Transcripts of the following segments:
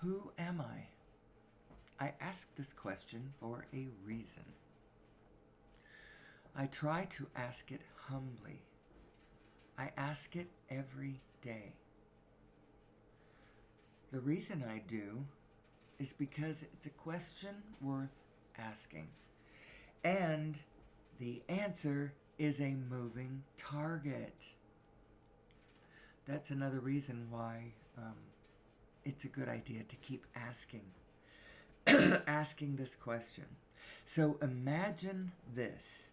Who am I? I ask this question for a reason. I try to ask it humbly. I ask it every day. The reason I do is because it's a question worth asking. And the answer is a moving target. That's another reason why it's a good idea to keep asking. Asking this question. So imagine this.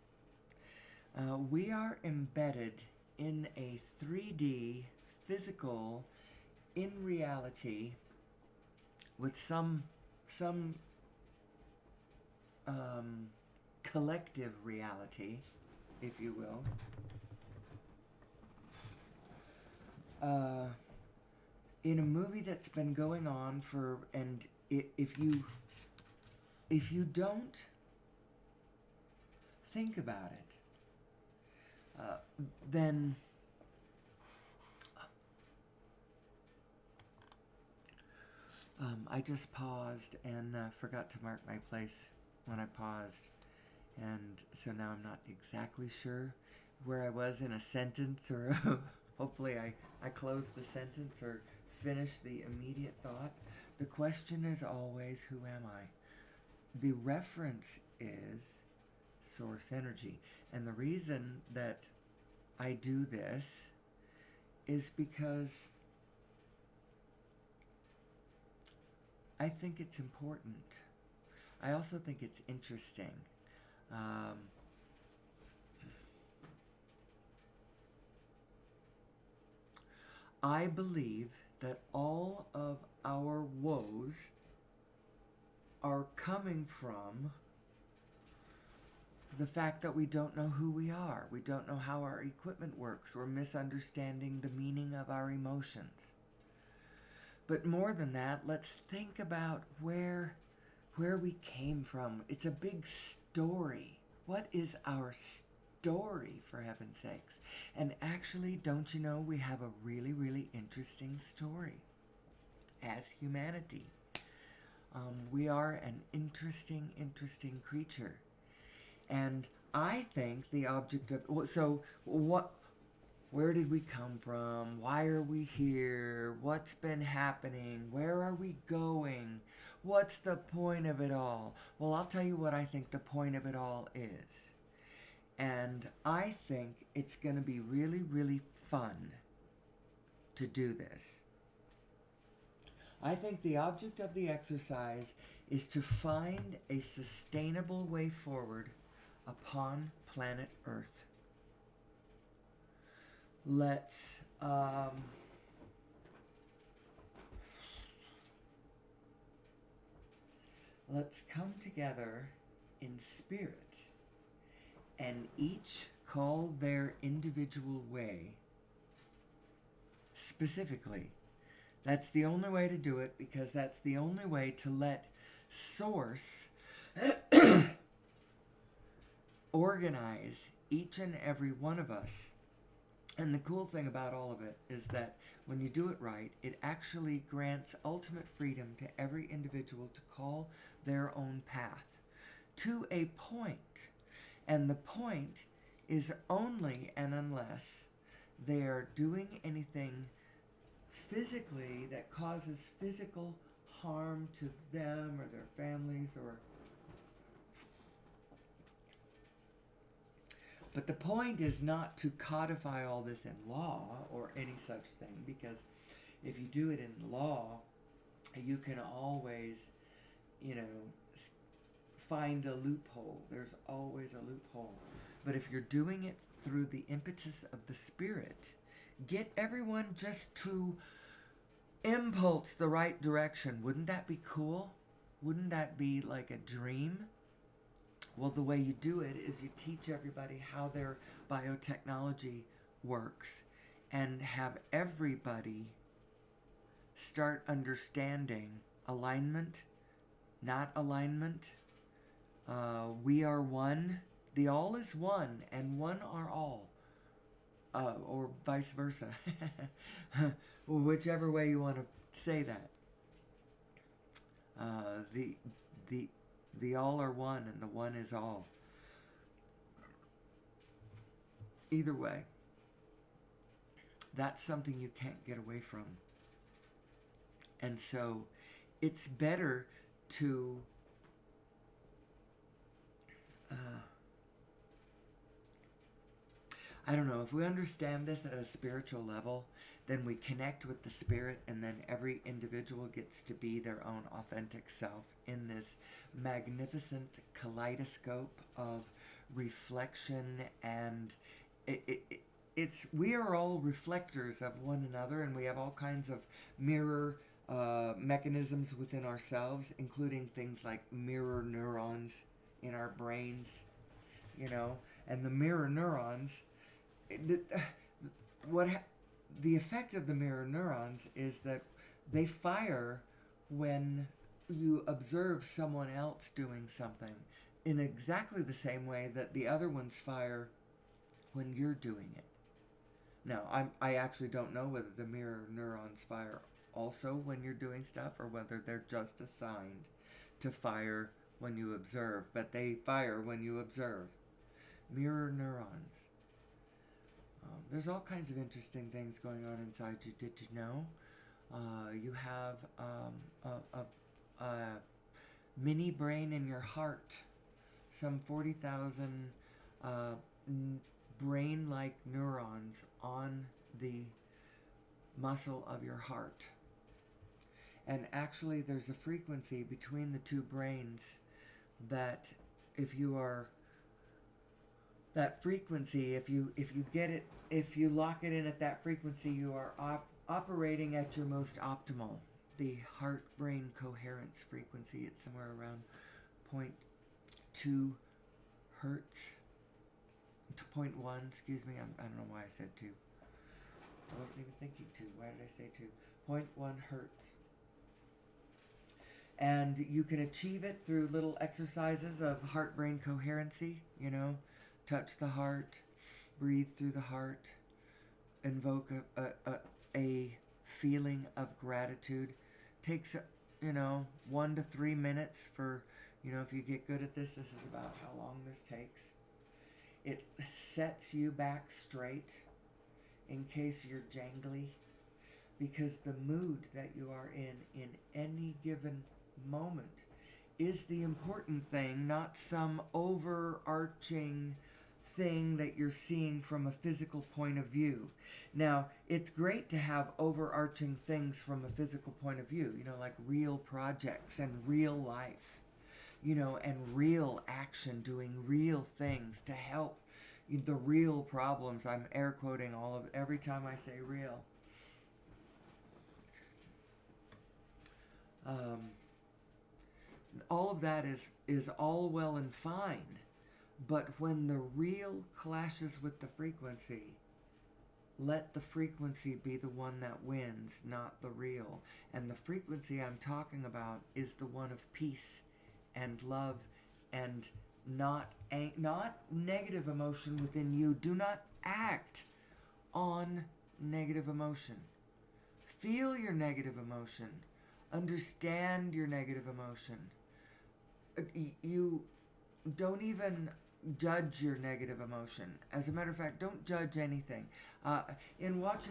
We are embedded in a 3D physical in reality with some collective reality, if you will. In a movie that's been going on for, and if you don't think about it, then I just paused and forgot to mark my place when I paused, and so now I'm not exactly sure where I was in a sentence, or hopefully I closed the sentence or finished the immediate thought. The question is always, who am I? The reference is source energy. And the reason that I do this is because I think it's important. I also think it's interesting. I believe that all of our woes are coming from the fact that we don't know who we are. We don't know how our equipment works. We're misunderstanding the meaning of our emotions. But more than that, let's think about where we came from. It's a big story. What is our story, for heaven's sakes? And actually, don't you know, we have a really, really interesting story as humanity. We are an interesting creature. And I think the object of... So, where did we come from? Why are we here? What's been happening? Where are we going? What's the point of it all? Well, I'll tell you what I think the point of it all is. And I think it's going to be really, really fun to do this. I think the object of the exercise is to find a sustainable way forward upon planet Earth. Let's come together in spirit and each call their individual way specifically. That's the only way to do it, because that's the only way to let Source organize each and every one of us. And the cool thing about all of it is that when you do it right, it actually grants ultimate freedom to every individual to call their own path to a point. And the point is only and unless they are doing anything physically that causes physical harm to them or their families, or... But the point is not to codify all this in law or any such thing, because if you do it in law, you can always, find a loophole. There's always a loophole. But if you're doing it through the impetus of the Spirit, get everyone just to impulse the right direction. Wouldn't that be cool? Wouldn't that be like a dream? Well, the way you do it is you teach everybody how their biotechnology works and have everybody start understanding alignment, not alignment. We are one. The all is one, and one are all. Or vice versa. Whichever way you want to say that. The the all are one, and the one is all. Either way, that's something you can't get away from. And so it's better to I don't know, if we understand this at a spiritual level, then we connect with the spirit, and then every individual gets to be their own authentic self in this magnificent kaleidoscope of reflection. And it's we are all reflectors of one another, and we have all kinds of mirror mechanisms within ourselves, including things like mirror neurons in our brains, and the mirror neurons, the, what the effect of the mirror neurons is that they fire when you observe someone else doing something, in exactly the same way that the other ones fire when you're doing it. Now, I actually don't know whether the mirror neurons fire also when you're doing stuff, or whether they're just assigned to fire when you observe, but they fire when you observe. Mirror neurons. There's all kinds of interesting things going on inside you. Did you know? You have a mini brain in your heart. Some 40,000 brain-like neurons on the muscle of your heart. And actually, there's a frequency between the two brains that if you are that frequency, if you get it, if you lock it in at that frequency, you are operating at your most optimal. The heart-brain coherence frequency, it's somewhere around 0.2 hertz to 0.1, excuse me, I don't know why I said 2. I wasn't even thinking 2. Why did I say 2? 0.1 hertz. And you can achieve it through little exercises of heart-brain coherency, touch the heart, breathe through the heart, invoke a feeling of gratitude. Takes 1 to 3 minutes for, if you get good at this is about how long this takes. It sets you back straight in case you're jangly, because the mood that you are in any given moment is the important thing, not some overarching thing that you're seeing from a physical point of view. Now, it's great to have overarching things from a physical point of view, like real projects and real life, and real action, doing real things to help the real problems. I'm air quoting every time I say real. All of that is all well and fine, but when the real clashes with the frequency, let the frequency be the one that wins, not the real. And the frequency I'm talking about is the one of peace and love, and not negative emotion within you. Do not act on negative emotion. Feel your negative emotion. Understand your negative emotion. You don't even judge your negative emotion. As a matter of fact, don't judge anything. I watched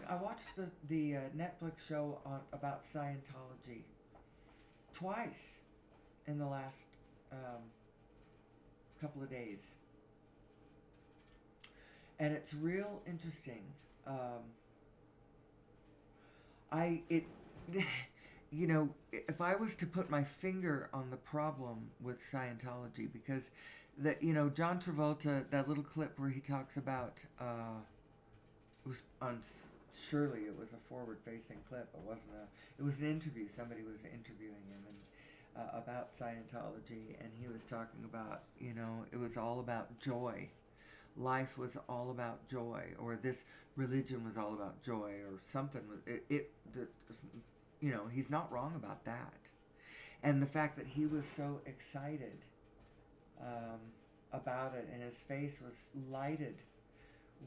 the Netflix show about Scientology twice in the last couple of days, and it's real interesting. If I was to put my finger on the problem with Scientology, because John Travolta, that little clip where he talks about it was on, surely it was a forward-facing clip. It was an interview. Somebody was interviewing him and about Scientology, and he was talking about it was all about joy. Life was all about joy, or this religion was all about joy, or something. He's not wrong about that. And the fact that he was so excited about it, and his face was lighted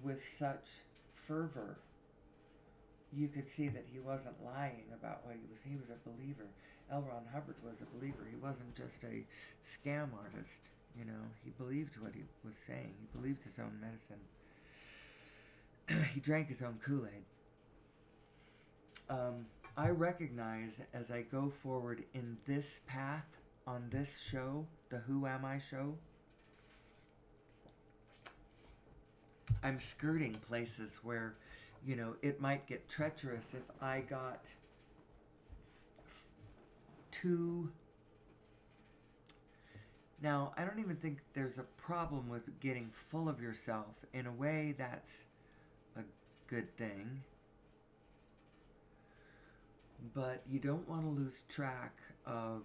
with such fervor, you could see that he wasn't lying about what he was. He was a believer. L. Ron Hubbard was a believer. He wasn't just a scam artist. You know, he believed what he was saying. He believed his own medicine. He drank his own Kool-Aid. I recognize as I go forward in this path on this show, the Who Am I show, I'm skirting places where, you know, it might get treacherous if I got too... Now, I don't even think there's a problem with getting full of yourself. In a way, that's a good thing. But you don't want to lose track of...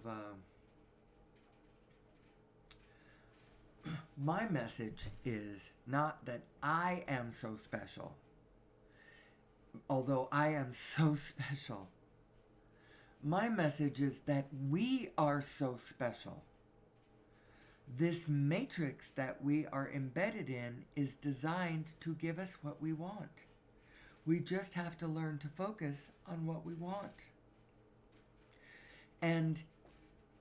my message is not that I am so special, although I am so special. My message is that we are so special. This matrix that we are embedded in is designed to give us what we want. We just have to learn to focus on what we want. And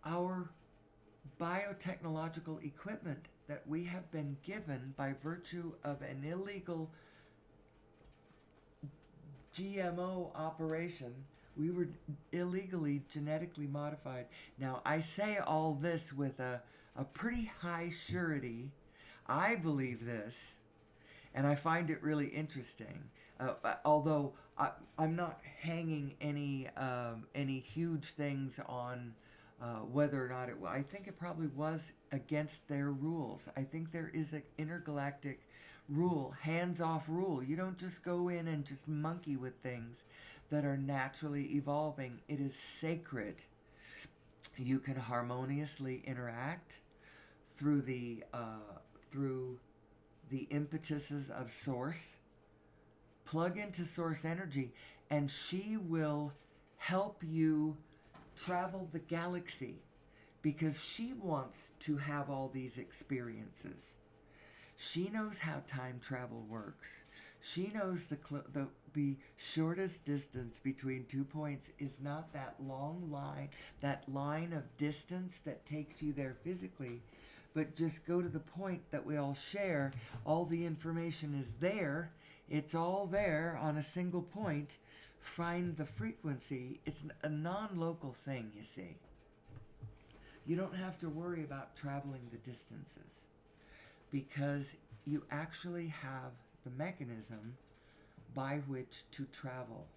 our biotechnological equipment that we have been given by virtue of an illegal GMO operation, we were illegally genetically modified. Now, I say all this with a pretty high surety. I believe this, and I find it really interesting. Although I'm not hanging any huge things on whether or not I think it probably was against their rules. I think there is an intergalactic rule, hands-off rule. You don't just go in and just monkey with things that are naturally evolving. It is sacred. You can harmoniously interact through the impetuses of Source. Plug into Source energy, and she will help you travel the galaxy because she wants to have all these experiences. She knows how time travel works. She knows the shortest distance between 2 points is not that long line, that line of distance that takes you there physically, but just go to the point that we all share. All the information is there. It's all there on a single point. Find the frequency. It's a non-local thing, you see. You don't have to worry about traveling the distances because you actually have the mechanism by which to travel.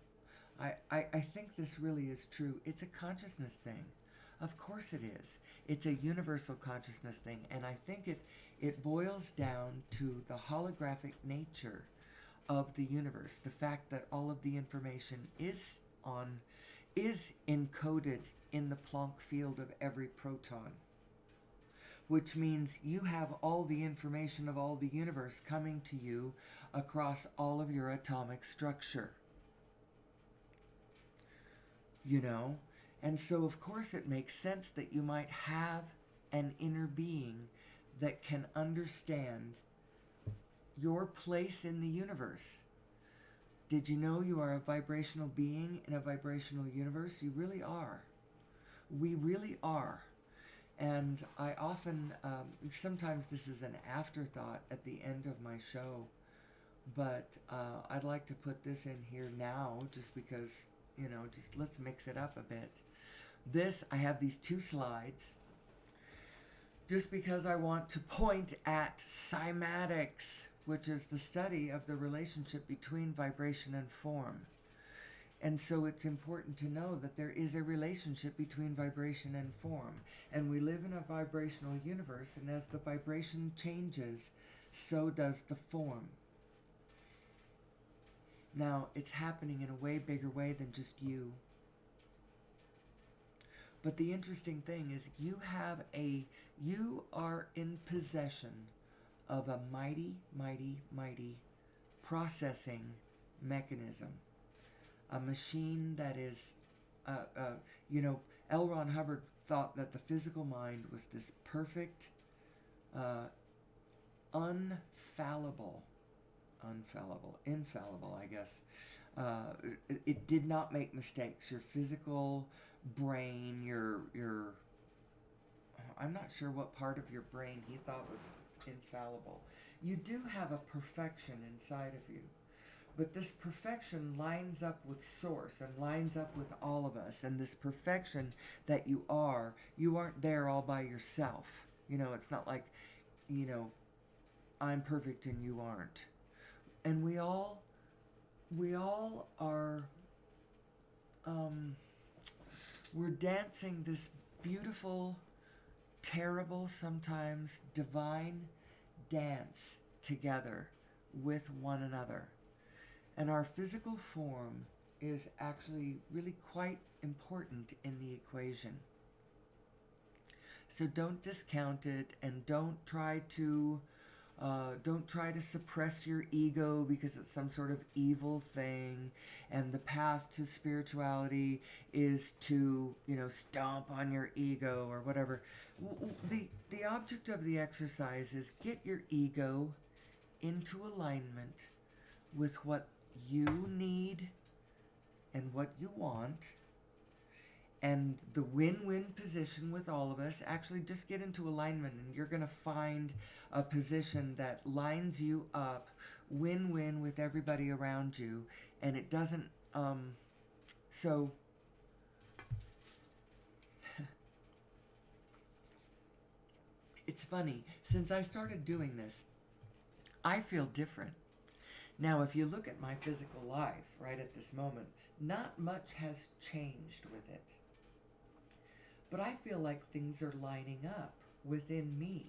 I think this really is true. It's a consciousness thing. Of course it is. It's a universal consciousness thing, and I think it boils down to the holographic nature of the universe. The fact that all of the information is encoded in the Planck field of every proton, which means you have all the information of all the universe coming to you across all of your atomic structure. You know? And so, of course, it makes sense that you might have an inner being that can understand your place in the universe. Did you know you are a vibrational being in a vibrational universe? You really are. We really are. And I often, sometimes this is an afterthought at the end of my show, but I'd like to put this in here now just because, you know, just let's mix it up a bit. I have these 2 slides just because I want to point at cymatics, which is the study of the relationship between vibration and form. And so it's important to know that there is a relationship between vibration and form. And we live in a vibrational universe, and as the vibration changes, so does the form. Now, it's happening in a way bigger way than just you. But the interesting thing is you are in possession of a mighty, mighty, mighty processing mechanism. A machine that is, L. Ron Hubbard thought that the physical mind was this perfect, infallible, I guess, it did not make mistakes. Your physical brain, your I'm not sure what part of your brain he thought was infallible. You do have a perfection inside of you. But this perfection lines up with Source and lines up with all of us. And this perfection that you aren't there all by yourself. It's not like, I'm perfect and you aren't. And we all are, we're dancing this beautiful, terrible, sometimes divine dance together with one another. And our physical form is actually really quite important in the equation. So don't discount it, and don't try to suppress your ego because it's some sort of evil thing. And the path to spirituality is to, stomp on your ego or whatever. The object of the exercise is get your ego into alignment with what you need and what you want, and the win-win position with all of us. Actually, just get into alignment, and you're going to find a position that lines you up win-win with everybody around you. And it doesn't so it's funny, since I started doing this, I feel different. Now, if you look at my physical life right at this moment, not much has changed with it. But I feel like things are lining up within me,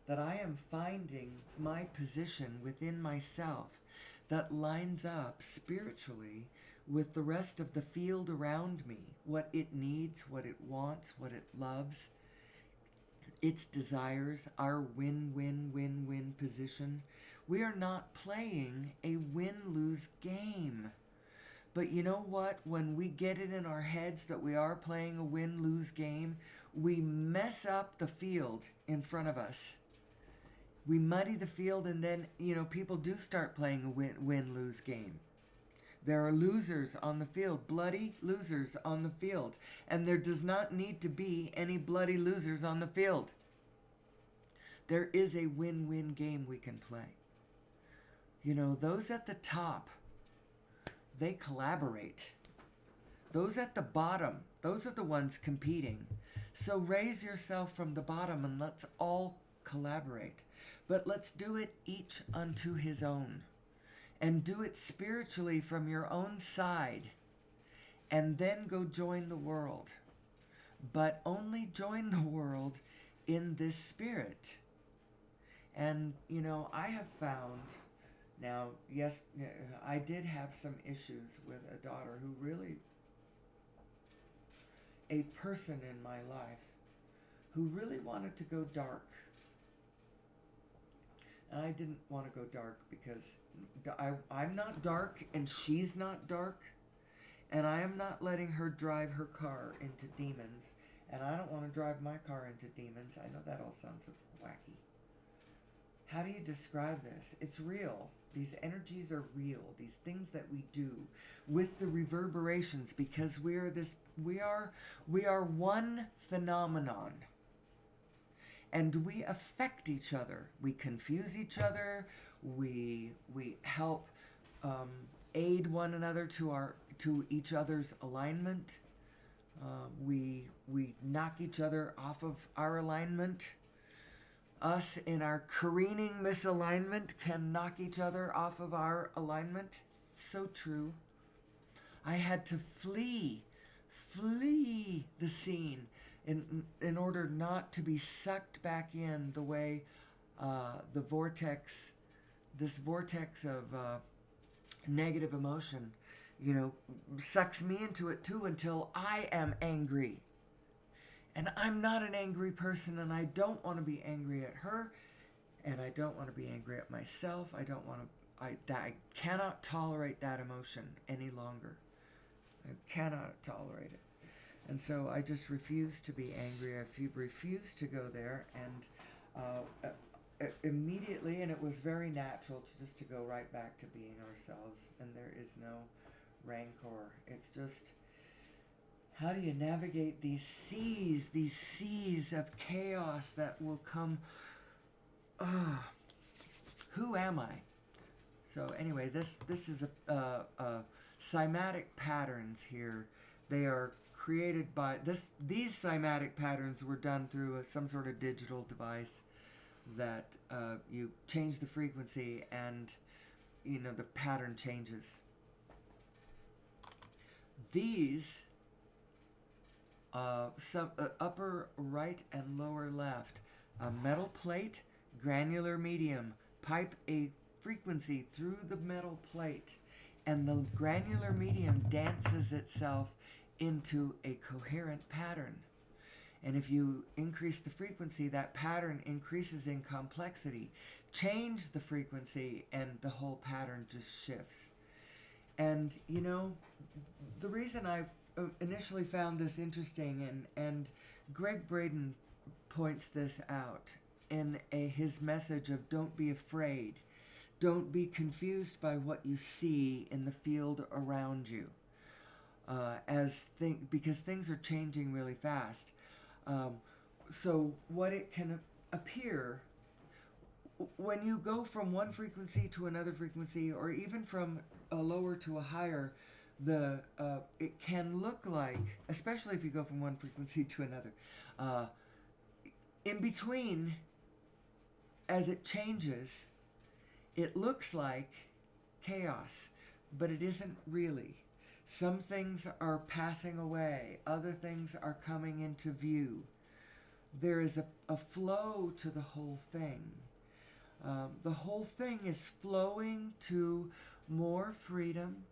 that I am finding my position within myself that lines up spiritually with the rest of the field around me, what it needs, what it wants, what it loves, its desires, our win-win-win-win position. We are not playing a win-lose game. But you know what? When we get it in our heads that we are playing a win-lose game, we mess up the field in front of us. We muddy the field, and then, people do start playing a win-lose game. There are losers on the field, bloody losers on the field. And there does not need to be any bloody losers on the field. There is a win-win game we can play. Those at the top, they collaborate. Those at the bottom, those are the ones competing. So raise yourself from the bottom and let's all collaborate. But let's do it each unto his own. And do it spiritually from your own side. And then go join the world. But only join the world in this spirit. And, I have found... Now, yes, I did have some issues with a daughter who really, a person in my life who really wanted to go dark. And I didn't want to go dark because I'm not dark and she's not dark. And I am not letting her drive her car into demons. And I don't want to drive my car into demons. I know that all sounds so wacky. How do you describe this? It's real. These energies are real. These things that we do with the reverberations, because we are one phenomenon. And we affect each other. We confuse each other. We help aid one another to each other's alignment. We knock each other off of our alignment. Us in our careening misalignment can knock each other off of our alignment. So true. I had to flee the scene in order not to be sucked back in the way this vortex of negative emotion, sucks me into it too until I am angry. And I'm not an angry person, and I don't want to be angry at her, and I don't want to be angry at myself. I cannot tolerate that emotion any longer. I cannot tolerate it. And so I just refuse to be angry. I refuse to go there, and immediately, and it was very natural to go right back to being ourselves, and there is no rancor. It's just, how do you navigate these seas of chaos that will come? Who am I? So anyway, this is a cymatic patterns here. They are created by this. These cymatic patterns were done through some sort of digital device that you change the frequency and the pattern changes. These upper right and lower left, a metal plate, granular medium, pipe a frequency through the metal plate, and the granular medium dances itself into a coherent pattern. And if you increase the frequency, that pattern increases in complexity. Change the frequency and the whole pattern just shifts. And the reason I initially found this interesting, and Greg Braden points this out in his message of don't be afraid. Don't be confused by what you see in the field around you. Because things are changing really fast. So what it can appear when you go from one frequency to another frequency, or even from a lower to a higher, it can look like, especially if you go from one frequency to another, in between, as it changes, it looks like chaos, but it isn't really. Some things are passing away, other things are coming into view. There is a flow to the whole thing. The whole thing is flowing to more freedom,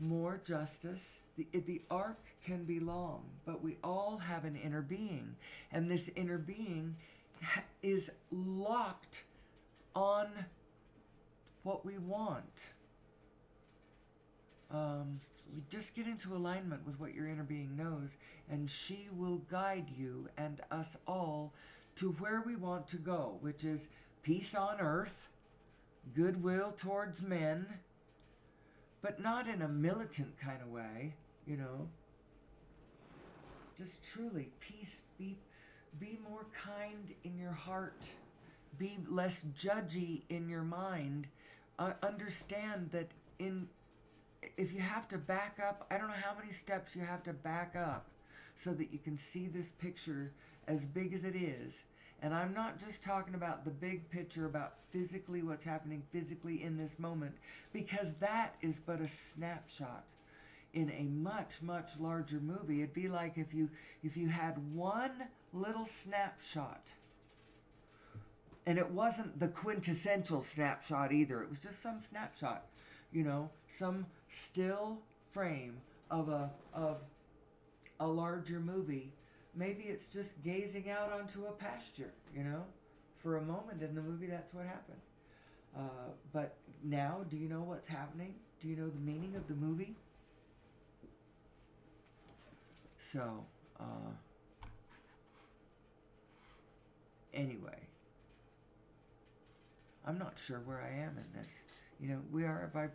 more justice. The arc can be long, but we all have an inner being, and this inner being is locked on what we want. We just get into alignment with what your inner being knows, and she will guide you and us all to where we want to go, which is peace on earth, goodwill towards men, but not in a militant kind of way, Just truly peace. Be more kind in your heart. Be less judgy in your mind. Understand that if you have to back up, I don't know how many steps you have to back up so that you can see this picture as big as it is. And I'm not just talking about the big picture, about physically what's happening physically in this moment, because that is but a snapshot in a much, much larger movie. It'd be like if you had one little snapshot, and it wasn't the quintessential snapshot either. It was just some snapshot, some still frame of a larger movie. Maybe it's just gazing out onto a pasture, for a moment in the movie. That's what happened. But now, do you know what's happening? Do you know the meaning of the movie? So, anyway, I'm not sure where I am in this.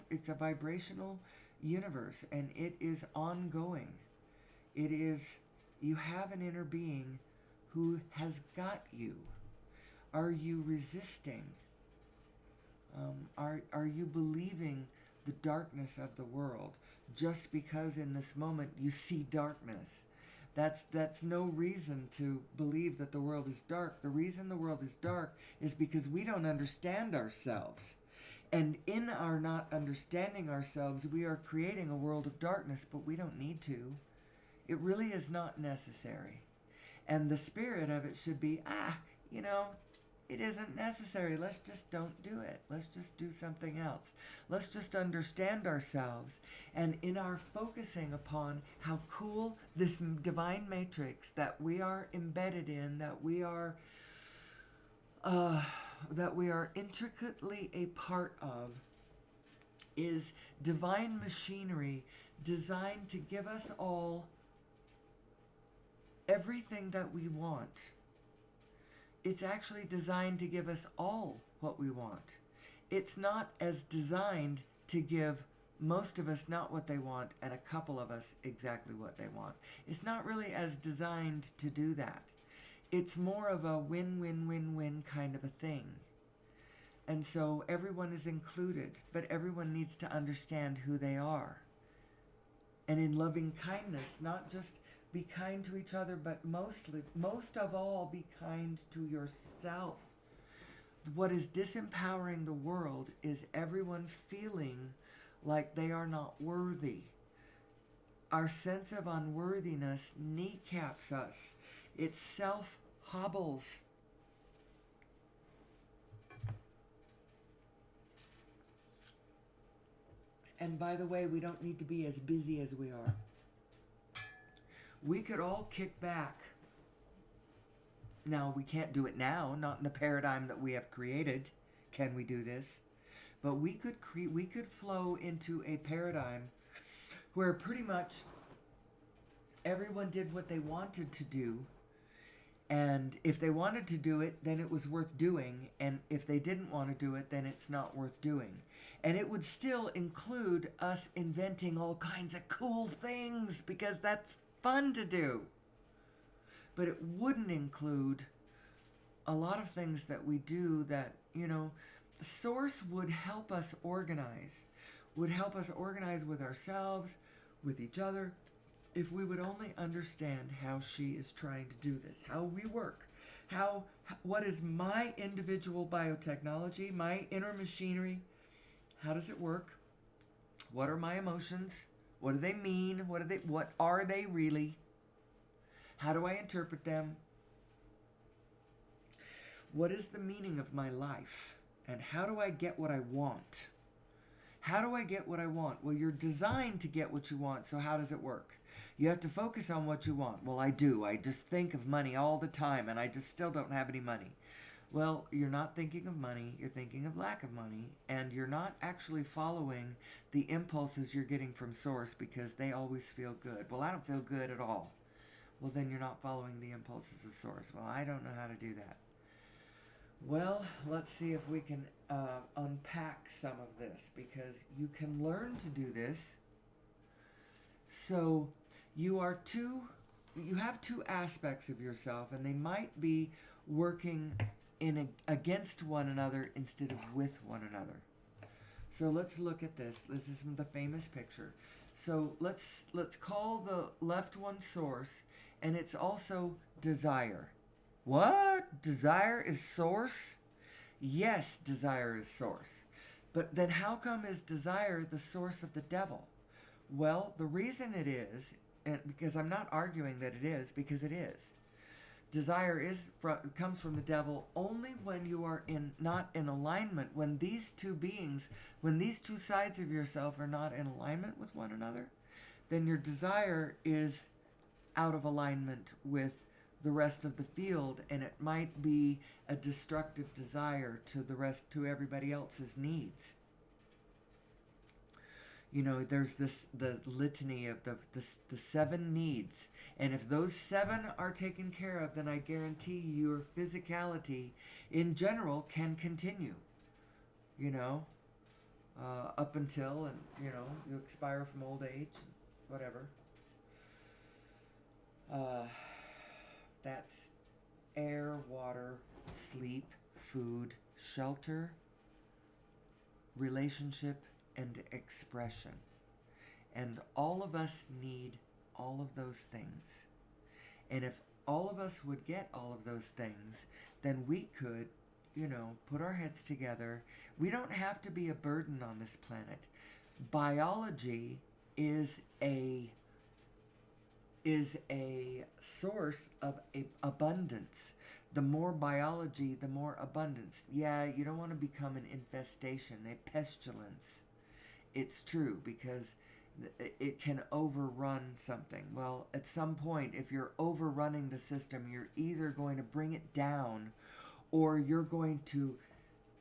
It's a vibrational universe, and it is ongoing. You have an inner being who has got you. Are you resisting? Are you believing the darkness of the world just because in this moment you see darkness? That's no reason to believe that the world is dark. The reason the world is dark is because we don't understand ourselves. And in our not understanding ourselves, we are creating a world of darkness, but we don't need to. It really is not necessary. And the spirit of it should be, it isn't necessary. Let's just don't do it. Let's just do something else. Let's just understand ourselves. And in our focusing upon how cool this divine matrix that we are embedded in, that we are intricately a part of, is divine machinery designed to give us all everything that we want. It's actually designed to give us all what we want. It's not as designed to give most of us not what they want, and a couple of us exactly what they want. It's not really as designed to do that. It's more of a win-win-win-win kind of a thing. And so everyone is included, but everyone needs to understand who they are. And in loving kindness, not just be kind to each other, but most of all, be kind to yourself. What is disempowering the world is everyone feeling like they are not worthy. Our sense of unworthiness kneecaps us. It self-hobbles. And by the way, we don't need to be as busy as we are. We could all kick back. Now, we can't do it now, not in the paradigm that we have created. Can we do this? But we could flow into a paradigm where pretty much everyone did what they wanted to do. And if they wanted to do it, then it was worth doing. And if they didn't want to do it, then it's not worth doing. And it would still include us inventing all kinds of cool things because that's fun to do. But it wouldn't include a lot of things that we do that, the Source would help us organize, with ourselves, with each other, if we would only understand how she is trying to do this, how we work, what is my individual biotechnology, my inner machinery, how does it work, what are my emotions, what do they mean, what are they really, how do I interpret them, what is the meaning of my life, and how do I get what I want? How do I get what I want? Well, you're designed to get what you want, so how does it work? You have to focus on what you want. Well, I do. I just think of money all the time, and I just still don't have any money. Well, you're not thinking of money, you're thinking of lack of money, and you're not actually following the impulses you're getting from Source because they always feel good. Well, I don't feel good at all. Well, then you're not following the impulses of Source. Well, I don't know how to do that. Well, let's see if we can unpack some of this, because you can learn to do this. So you have two aspects of yourself, and they might be working against one another instead of with one another. So let's look at this. This is the famous picture. So let's call the left one Source, and it's also desire. What? Desire is Source? Yes, desire is Source. But then how come is desire the source of the devil? Well, the reason it is, and because I'm not arguing that it is, because it is. Desire comes from the devil only when you are not in alignment, when these two sides of yourself are not in alignment with one another, then your desire is out of alignment with the rest of the field, and it might be a destructive desire to everybody else's needs. There's the litany of the 7 needs, and if those 7 are taken care of, then I guarantee your physicality in general can continue, up until, and you expire from old age, whatever. That's air, water, sleep, food, shelter, relationship, and expression. And all of us need all of those things. And if all of us would get all of those things, then we could, put our heads together. We don't have to be a burden on this planet. Biology is a source of abundance. The more biology, the more abundance. Yeah, you don't want to become an infestation, a pestilence. It's true, because it can overrun something. Well, at some point, if you're overrunning the system, you're either going to bring it down, or you're going to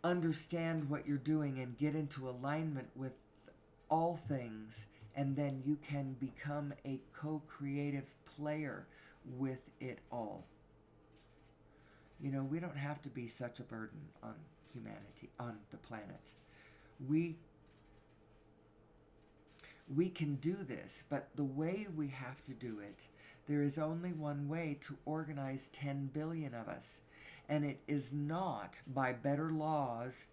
understand what you're doing and get into alignment with all things, and then you can become a co-creative player with it all. We don't have to be such a burden on humanity, on the planet. We We can do this, but the way we have to do it, there is only one way to organize 10 billion of us. And it is not by better laws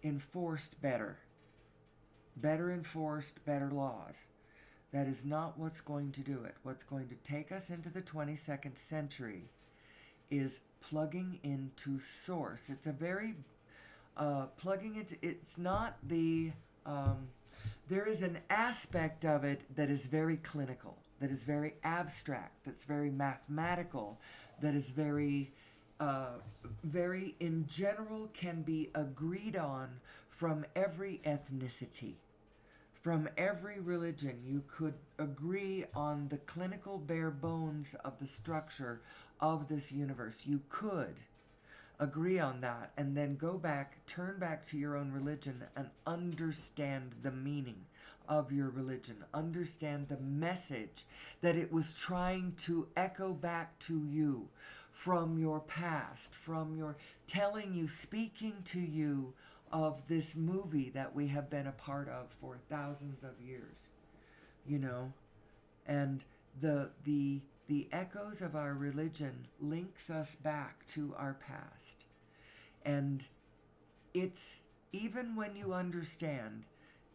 enforced better. Better enforced, better laws. That is not what's going to do it. What's going to take us into the 22nd century is plugging into source. It's a very plugging into. It's not the. There is an aspect of it that is very clinical, that is very abstract, that's very mathematical, that is very, very in general can be agreed on from every ethnicity. From every religion, you could agree on the clinical bare bones of the structure of this universe. You could agree on that and then go back, turn back to your own religion and understand the meaning of your religion. Understand the message that it was trying to echo back to you from your past, from your telling you, speaking to you of this movie that we have been a part of for thousands of years, you know, and the echoes of our religion links us back to our past. And it's even when you understand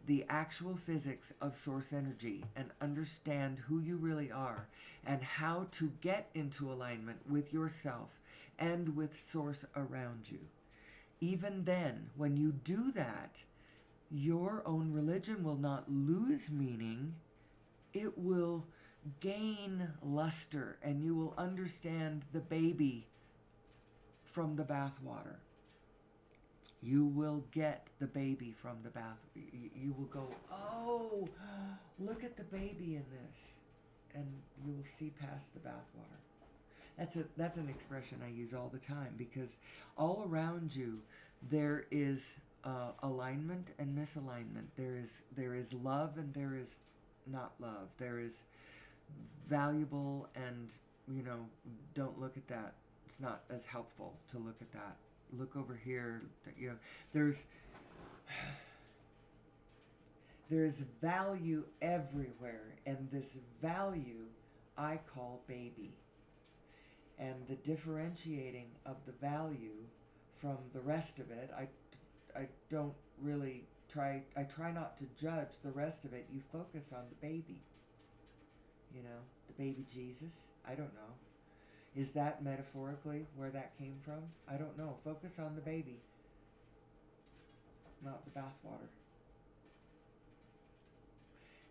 the actual physics of source energy and understand who you really are and how to get into alignment with yourself and with source around you. Even then, when you do that, your own religion will not lose meaning. It will gain luster, and you will understand the baby from the bathwater. You will get the baby from the bath. You will go, oh, look at the baby in this, and you will see past the bathwater. That's an expression I use all the time, because all around you there is alignment and misalignment. There is love and there is not love. There is valuable and, don't look at that. It's not as helpful to look at that. Look over here. There's value everywhere, and this value I call baby. And the differentiating of the value from the rest of it, I don't really try not to judge the rest of it. You focus on the baby. The baby Jesus. I don't know. Is that metaphorically where that came from? I don't know. Focus on the baby, not the bathwater.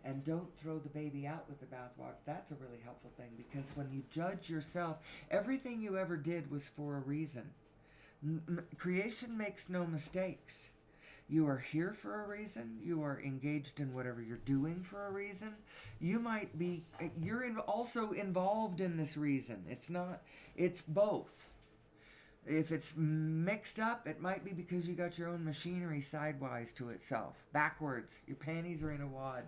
And don't throw the baby out with the bathwater. That's a really helpful thing, because when you judge yourself, everything you ever did was for a reason. Creation makes no mistakes. You are here for a reason. You are engaged in whatever you're doing for a reason. You're also involved in this reason. It's both. If it's mixed up, it might be because you got your own machinery sidewise to itself, backwards. Your panties are in a wad.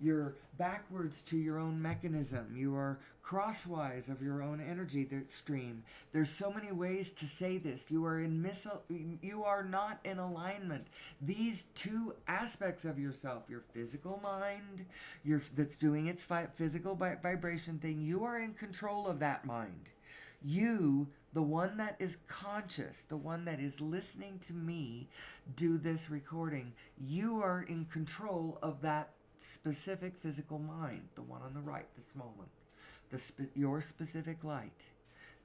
You're backwards to your own mechanism. You are crosswise of your own energy stream. There's so many ways to say this. You are not in alignment. These two aspects of yourself, your physical mind, that's doing its physical vibration thing, you are in control of that mind. You, the one that is conscious, the one that is listening to me do this recording, you are in control of that specific physical mind, the one on the right, the small one, your specific light.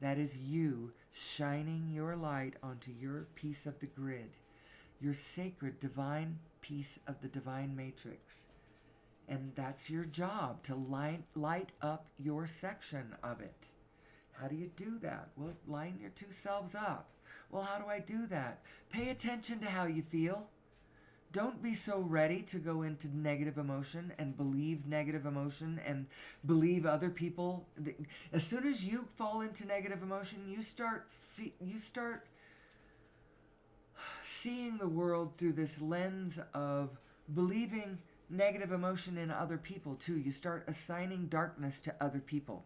That is you shining your light onto your piece of the grid, your sacred divine piece of the divine matrix. And that's your job, to light up your section of it. How do you do that? Well, line your two selves up. Well, how do I do that? Pay attention to how you feel. Don't be so ready to go into negative emotion and believe negative emotion and believe other people. As soon as you fall into negative emotion, you start seeing the world through this lens of believing negative emotion in other people too. You start assigning darkness to other people.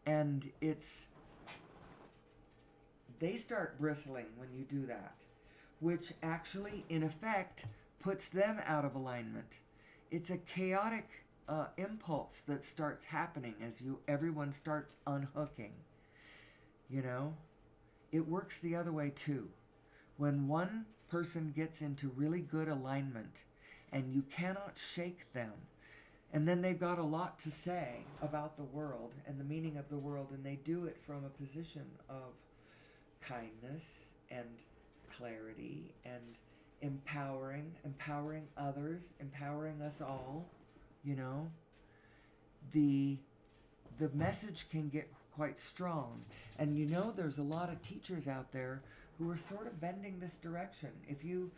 And they start bristling when you do that, which actually, in effect, puts them out of alignment. it's a chaotic impulse that starts happening as everyone starts unhooking. You know, it works the other way too. When one person gets into really good alignment and you cannot shake them, and then they've got a lot to say about the world and the meaning of the world, and they do it from a position of kindness and clarity and empowering others, empowering us all, you know, the message can get quite strong. And you know, there's a lot of teachers out there who are sort of bending this direction. If you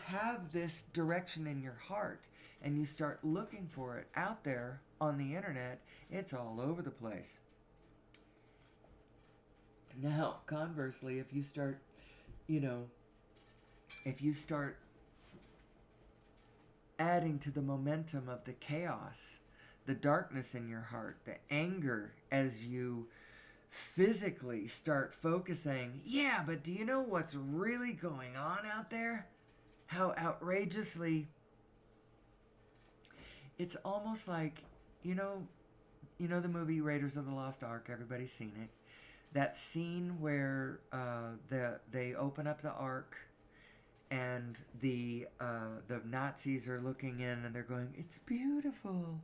have this direction in your heart and you start looking for it out there on the internet, it's all over the place. Now, conversely, if you start, if you start adding to the momentum of the chaos, the darkness in your heart, the anger, as you physically start focusing, yeah, but do you know what's really going on out there? How outrageously, it's almost like, the movie Raiders of the Lost Ark, everybody's seen it. That scene where they open up the Ark and the Nazis are looking in and they're going, it's beautiful,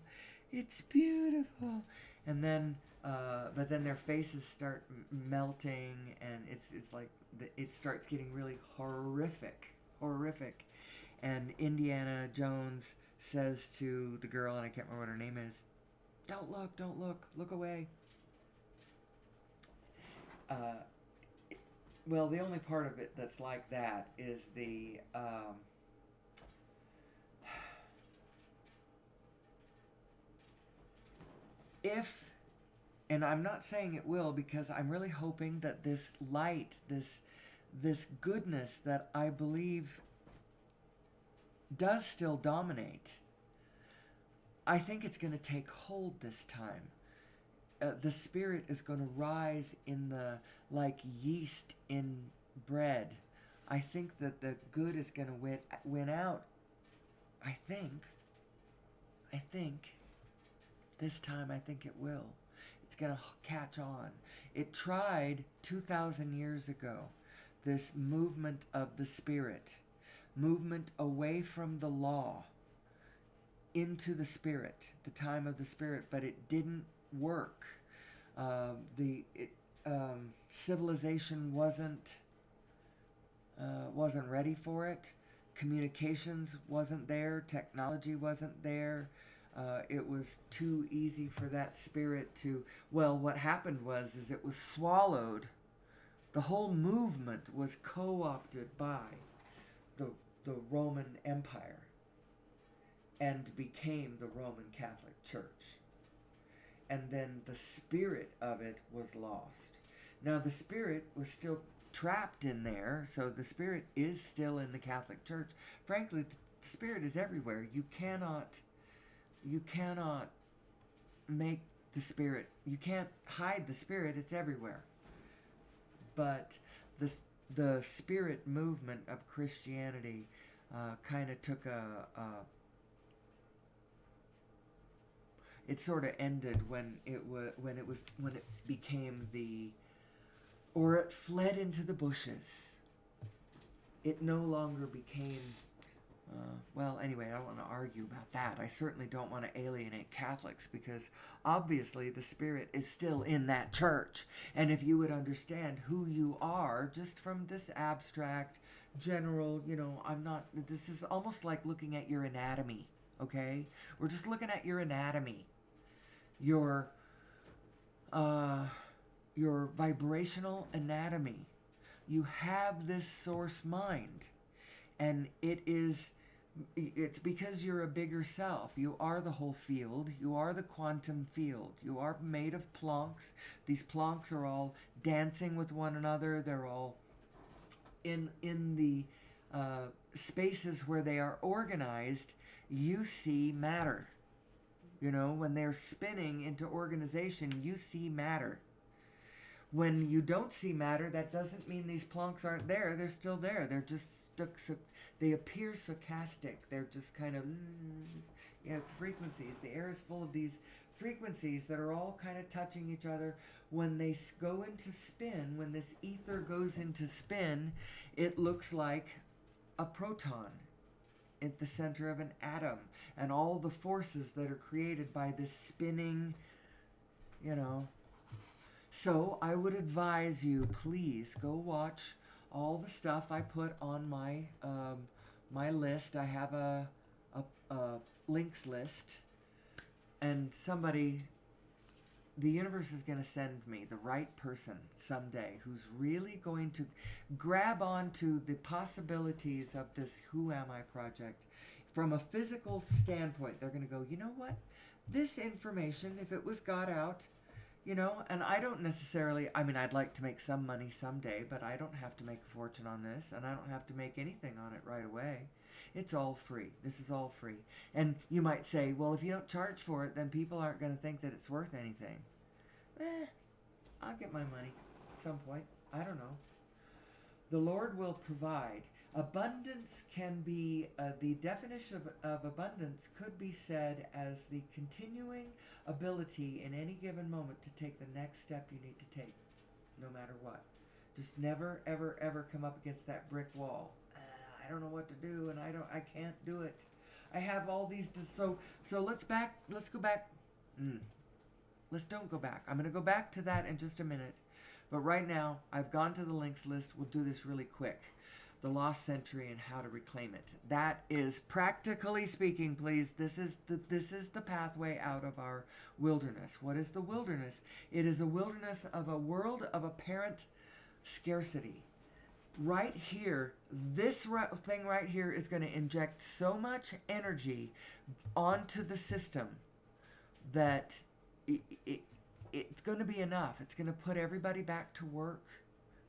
and then but then their faces start melting, and it's like it starts getting really horrific, and Indiana Jones says to the girl, and I can't remember what her name is, don't look away. Well, the only part of it that's like that is the if, and I'm not saying it will, because I'm really hoping that this light, this goodness that I believe does still dominate, I think it's going to take hold this time. The Spirit is going to rise in like yeast in bread. I think that the good is going to win out. I think this time, I think it will. It's going to catch on. It tried 2,000 years ago, this movement of the Spirit, movement away from the law into the Spirit, the time of the Spirit, but it didn't work. Civilization wasn't ready for it. Communications wasn't there. Technology wasn't there. It was too easy for that Spirit to. Well, what happened was it was swallowed. The whole movement was co-opted by the Roman Empire and became the Roman Catholic Church. And then the spirit of it was lost. Now the Spirit was still trapped in there, so the Spirit is still in the Catholic Church. Frankly, the Spirit is everywhere. You cannot make the Spirit, you can't hide the Spirit, it's everywhere. But the Spirit movement of Christianity kind of took it sort of ended when it became or it fled into the bushes. It no longer became. Well, anyway, I don't want to argue about that. I certainly don't want to alienate Catholics, because obviously the Spirit is still in that church. And if you would understand who you are just from this abstract, general, this is almost like looking at your anatomy, okay? We're just looking at your anatomy. Your vibrational anatomy. You have this source mind, and it's because you're a bigger self. You are the whole field. You are the quantum field. You are made of Plancks. These Plancks are all dancing with one another. They're all in the spaces where they are organized. You see matter. When they're spinning into organization, you see matter. When you don't see matter, that doesn't mean these Plancks aren't there. They're still there. They're just stuck. They appear stochastic. They're just kind of, frequencies. The air is full of these frequencies that are all kind of touching each other. When they go into spin, when this ether goes into spin, it looks like a proton at the center of an atom, and all the forces that are created by this spinning, So I would advise you, please go watch all the stuff I put on my my list. I have a links list, and the universe is going to send me the right person someday who's really going to grab onto the possibilities of this Who Am I project. From a physical standpoint, they're going to go, you know what? This information, if it was got out, and I don't necessarily, I'd like to make some money someday, but I don't have to make a fortune on this, and I don't have to make anything on it right away. It's all free. This is all free. And you might say, well, if you don't charge for it, then people aren't going to think that it's worth anything. I'll get my money at some point. I don't know. The Lord will provide. Abundance can be, the definition of abundance could be said as the continuing ability in any given moment to take the next step you need to take, no matter what. Just never, ever, ever come up against that brick wall. I don't know what to do, and I can't do it. I have all these, so let's go back. Let's don't go back. I'm going to go back to that in just a minute. But right now, I've gone to the links list. We'll do this really quick. The Lost Century and how to reclaim it. That is, practically speaking, please, this is the pathway out of our wilderness. What is the wilderness? It is a wilderness of a world of apparent scarcity. Right here, this thing right here is going to inject so much energy onto the system that it's going to be enough. It's going to put everybody back to work,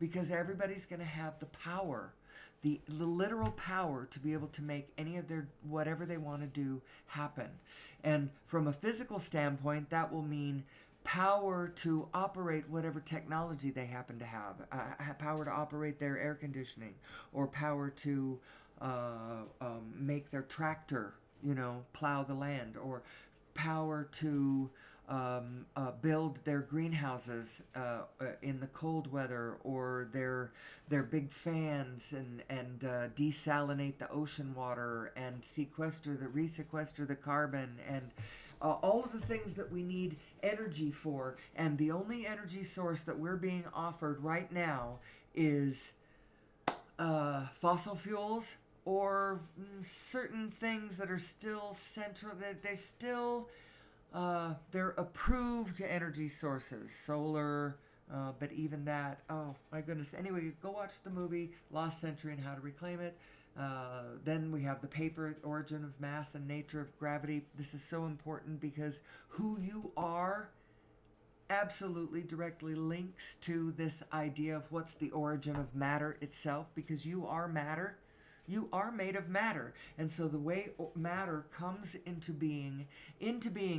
because everybody's going to have the power, the literal power to be able to make any of their whatever they want to do happen. And from a physical standpoint, that will mean power to operate whatever technology they happen to have, power to operate their air conditioning, or power to make their tractor, plow the land, or power to build their greenhouses in the cold weather, or their big fans, and desalinate the ocean water, and resequester the carbon, and all of the things that we need energy for. And the only energy source that we're being offered right now is fossil fuels, or certain things that are still central. They're still they're approved energy sources, solar, but even that, oh my goodness. Anyway, go watch the movie Lost Century and How to Reclaim It. Then we have the paper, Origin of Mass and Nature of Gravity. This is so important because who you are absolutely directly links to this idea of what's the origin of matter itself, because you are matter. You are made of matter. And so the way matter comes into being,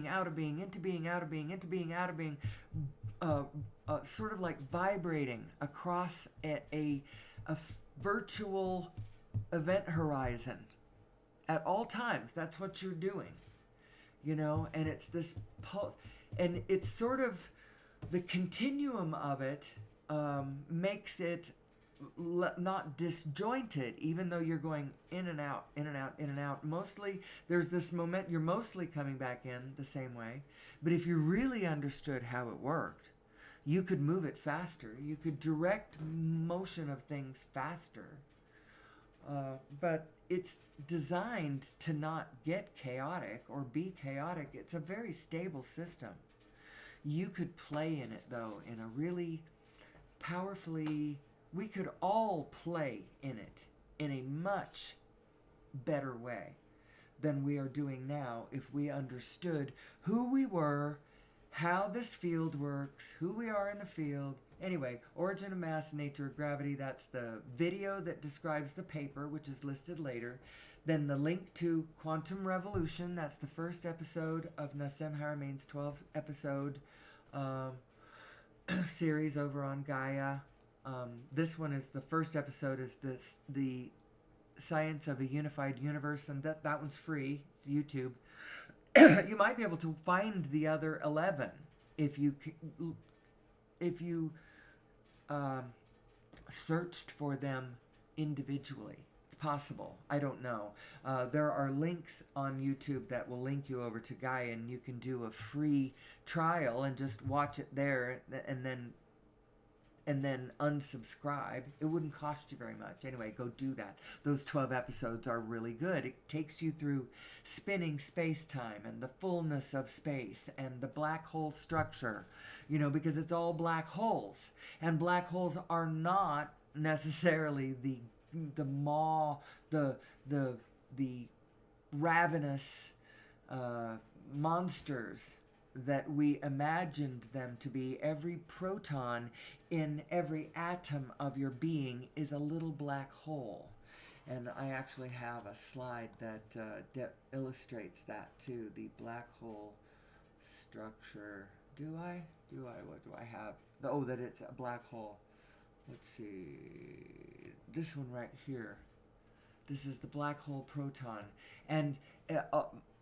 out of being, into being, out of being, into being, out of being, sort of like vibrating across a virtual event horizon at all times. That's what you're doing, and it's this pulse, and it's sort of the continuum of it makes it not disjointed, even though you're going in and out, in and out, in and out. Mostly there's this moment, you're mostly coming back in the same way. But if you really understood how it worked, you could move it faster. You could direct motion of things faster. But it's designed to not get chaotic or be chaotic. It's a very stable system. You could play in it, though, in a really powerfully... We could all play in it in a much better way than we are doing now if we understood who we were, how this field works, who we are in the field. Anyway, Origin of Mass, Nature of Gravity, that's the video that describes the paper, which is listed later. Then the link to Quantum Revolution, that's the first episode of Nassim Haramein's 12-episode series over on Gaia. This one is the first episode is the Science of a Unified Universe, and that one's free. It's YouTube. you might be able to find the other 11 if you searched for them individually. It's possible. I don't know. There are links on YouTube that will link you over to Gaia, and you can do a free trial and just watch it there, and then unsubscribe. It wouldn't cost you very much. Anyway, go do that. Those 12 episodes are really good. It takes you through spinning space-time and the fullness of space and the black hole structure, because it's all black holes. And black holes are not necessarily the ravenous monsters that we imagined them to be. Every proton in every atom of your being is a little black hole. And I actually have a slide that illustrates that too, the black hole structure. Do I? What do I have? Oh, that it's a black hole. Let's see. This one right here. This is the black hole proton. And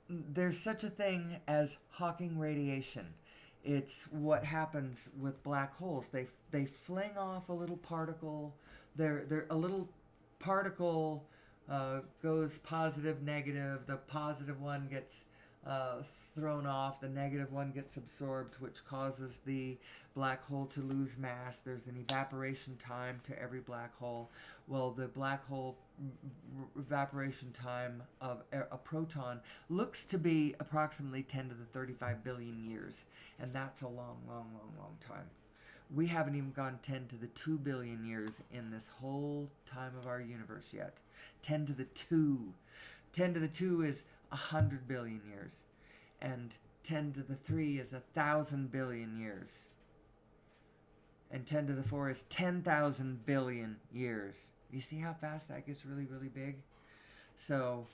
there's such a thing as Hawking radiation. It's what happens with black holes. They fling off a little particle. They're a little particle goes positive, negative. The positive one gets thrown off. The negative one gets absorbed, which causes the black hole to lose mass. There's an evaporation time to every black hole. Well, the black hole evaporation time of a proton looks to be approximately 10 to the 35 billion years, and that's a long time. We haven't even gone 10 to the 2 billion years in this whole time of our universe yet. 10 to the 2. 10 to the 2 is 100 billion years, and 10 to the 3 is 1,000 billion years, and 10 to the 4 is 10,000 billion years. You see how fast that gets really, really big? So,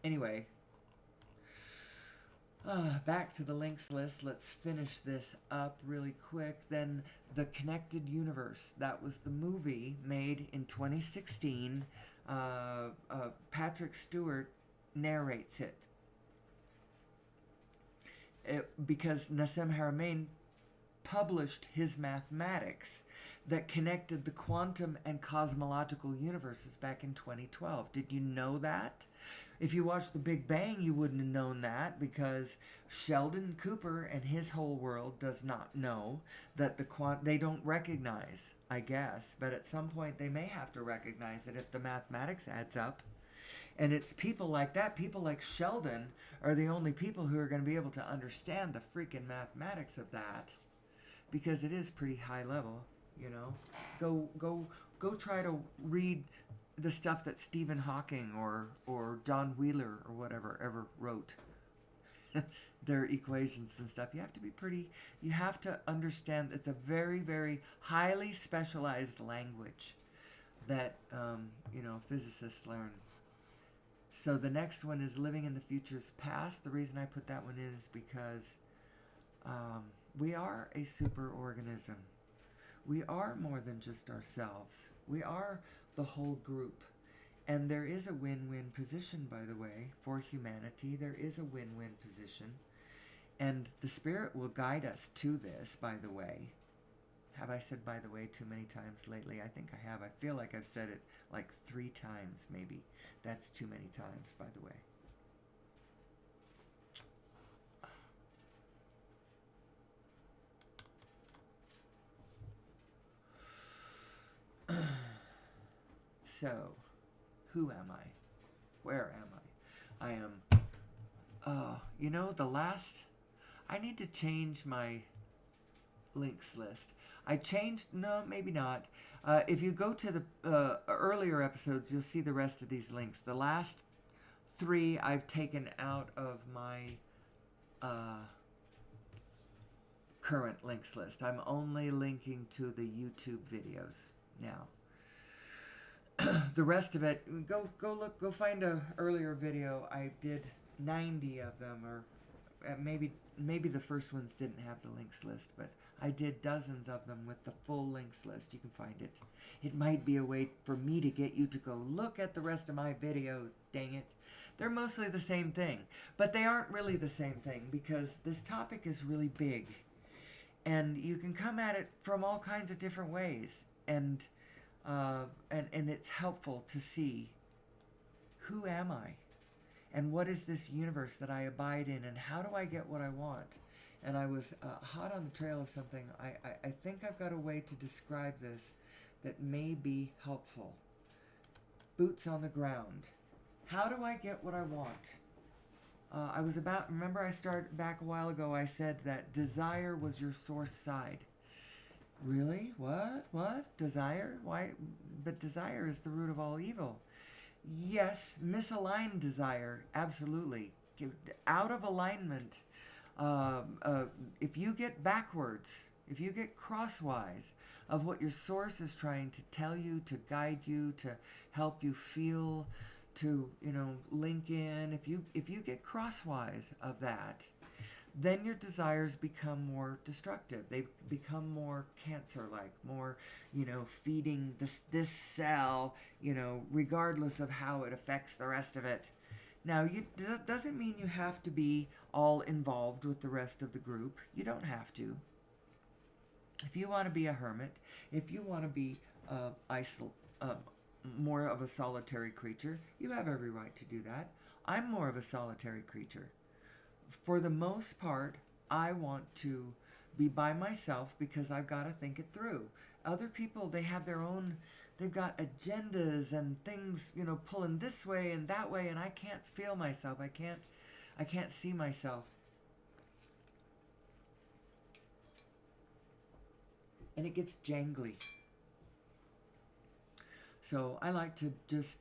anyway, back to the links list. Let's finish this up really quick. Then, The Connected Universe. That was the movie made in 2016. Patrick Stewart narrates it. Because Nassim Haramein published his mathematics that connected the quantum and cosmological universes back in 2012. Did you know that? If you watched The Big Bang, you wouldn't have known that, because Sheldon Cooper and his whole world does not know that they don't recognize, I guess, but at some point they may have to recognize it if the mathematics adds up. And it's people like that, people like Sheldon, are the only people who are going to be able to understand the freaking mathematics of that, because it is pretty high level, Go try to read the stuff that Stephen Hawking or John Wheeler or whatever ever wrote. Their equations and stuff. You have to understand it's a very, very highly specialized language that, physicists learn. So the next one is Living in the Future's Past. The reason I put that one in is because we are a superorganism. We are more than just ourselves. We are the whole group. And there is a win-win position, by the way, for humanity. There is a win-win position. And the Spirit will guide us to this, by the way. Have I said "by the way" too many times lately? I think I have. I feel like I've said it like 3 times, maybe. That's too many times, by the way. So, who am I? Where am I? I am, I need to change my links list. No, maybe not. If you go to the earlier episodes, you'll see the rest of these links. The last 3 I've taken out of my current links list. I'm only linking to the YouTube videos now. The rest of it, go find a earlier video. I did 90 of them, or maybe the first ones didn't have the links list, but I did dozens of them with the full links list. You can find it. It might be a way for me to get you to go look at the rest of my videos. Dang it. They're mostly the same thing, but they aren't really the same thing because this topic is really big, and you can come at it from all kinds of different ways, and it's helpful to see, who am I, and what is this universe that I abide in, and how do I get what I want? And I was hot on the trail of something. I think I've got a way to describe this that may be helpful. Boots on the ground. How do I get what I want? Remember I started back a while ago, I said that desire was your source side. Really? What? Desire? Why? But desire is the root of all evil. Yes, misaligned desire, absolutely. Out of alignment. If you get backwards, if you get crosswise of what your source is trying to tell you, to guide you, to help you feel, to link in, if you get crosswise of that, then your desires become more destructive. They become more cancer-like, more feeding this cell, regardless of how it affects the rest of it. Now, that doesn't mean you have to be all involved with the rest of the group. You don't have to. If you want to be a hermit, if you want to be more of a solitary creature, you have every right to do that. I'm more of a solitary creature. For the most part, I want to be by myself because I've got to think it through. Other people, they have their own, they've got agendas and things, pulling this way and that way, and I can't feel myself. I can't see myself. And it gets jangly. So I like to just,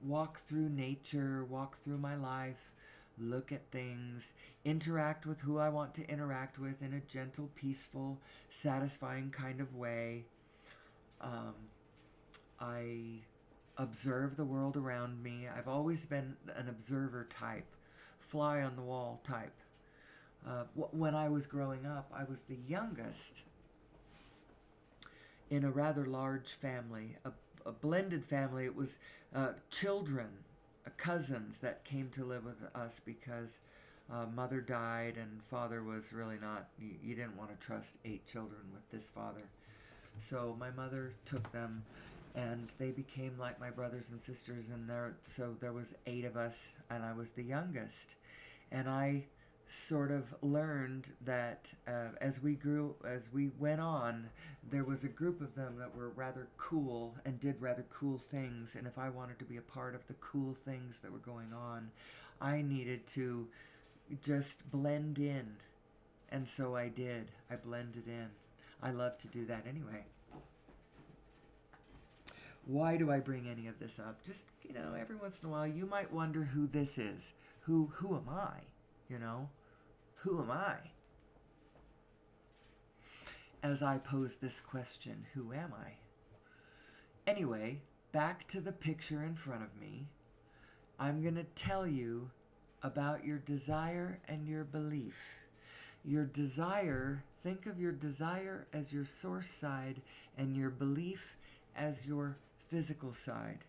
walk through nature, walk through my life, look at things, interact with who I want to interact with in a gentle, peaceful, satisfying kind of way. I observe the world around me. I've always been an observer type, fly on the wall type. When I was growing up, I was the youngest in a rather large family, a blended family. It was children, cousins that came to live with us because mother died and father was really not, you didn't want to trust 8 children with this father. So my mother took them and they became like my brothers and sisters, and so there was 8 of us and I was the youngest. And I sort of learned that as we went on, there was a group of them that were rather cool and did rather cool things, and if I wanted to be a part of the cool things that were going on, I needed to just blend in. And so I did. I blended in. I love to do that anyway. Why do I bring any of this up? Just, every once in a while you might wonder who this is. Who am I? Who am I? As I pose this question, who am I? Anyway, back to the picture in front of me. I'm going to tell you about your desire and your belief. Your desire, think of your desire as your source side and your belief as your physical side.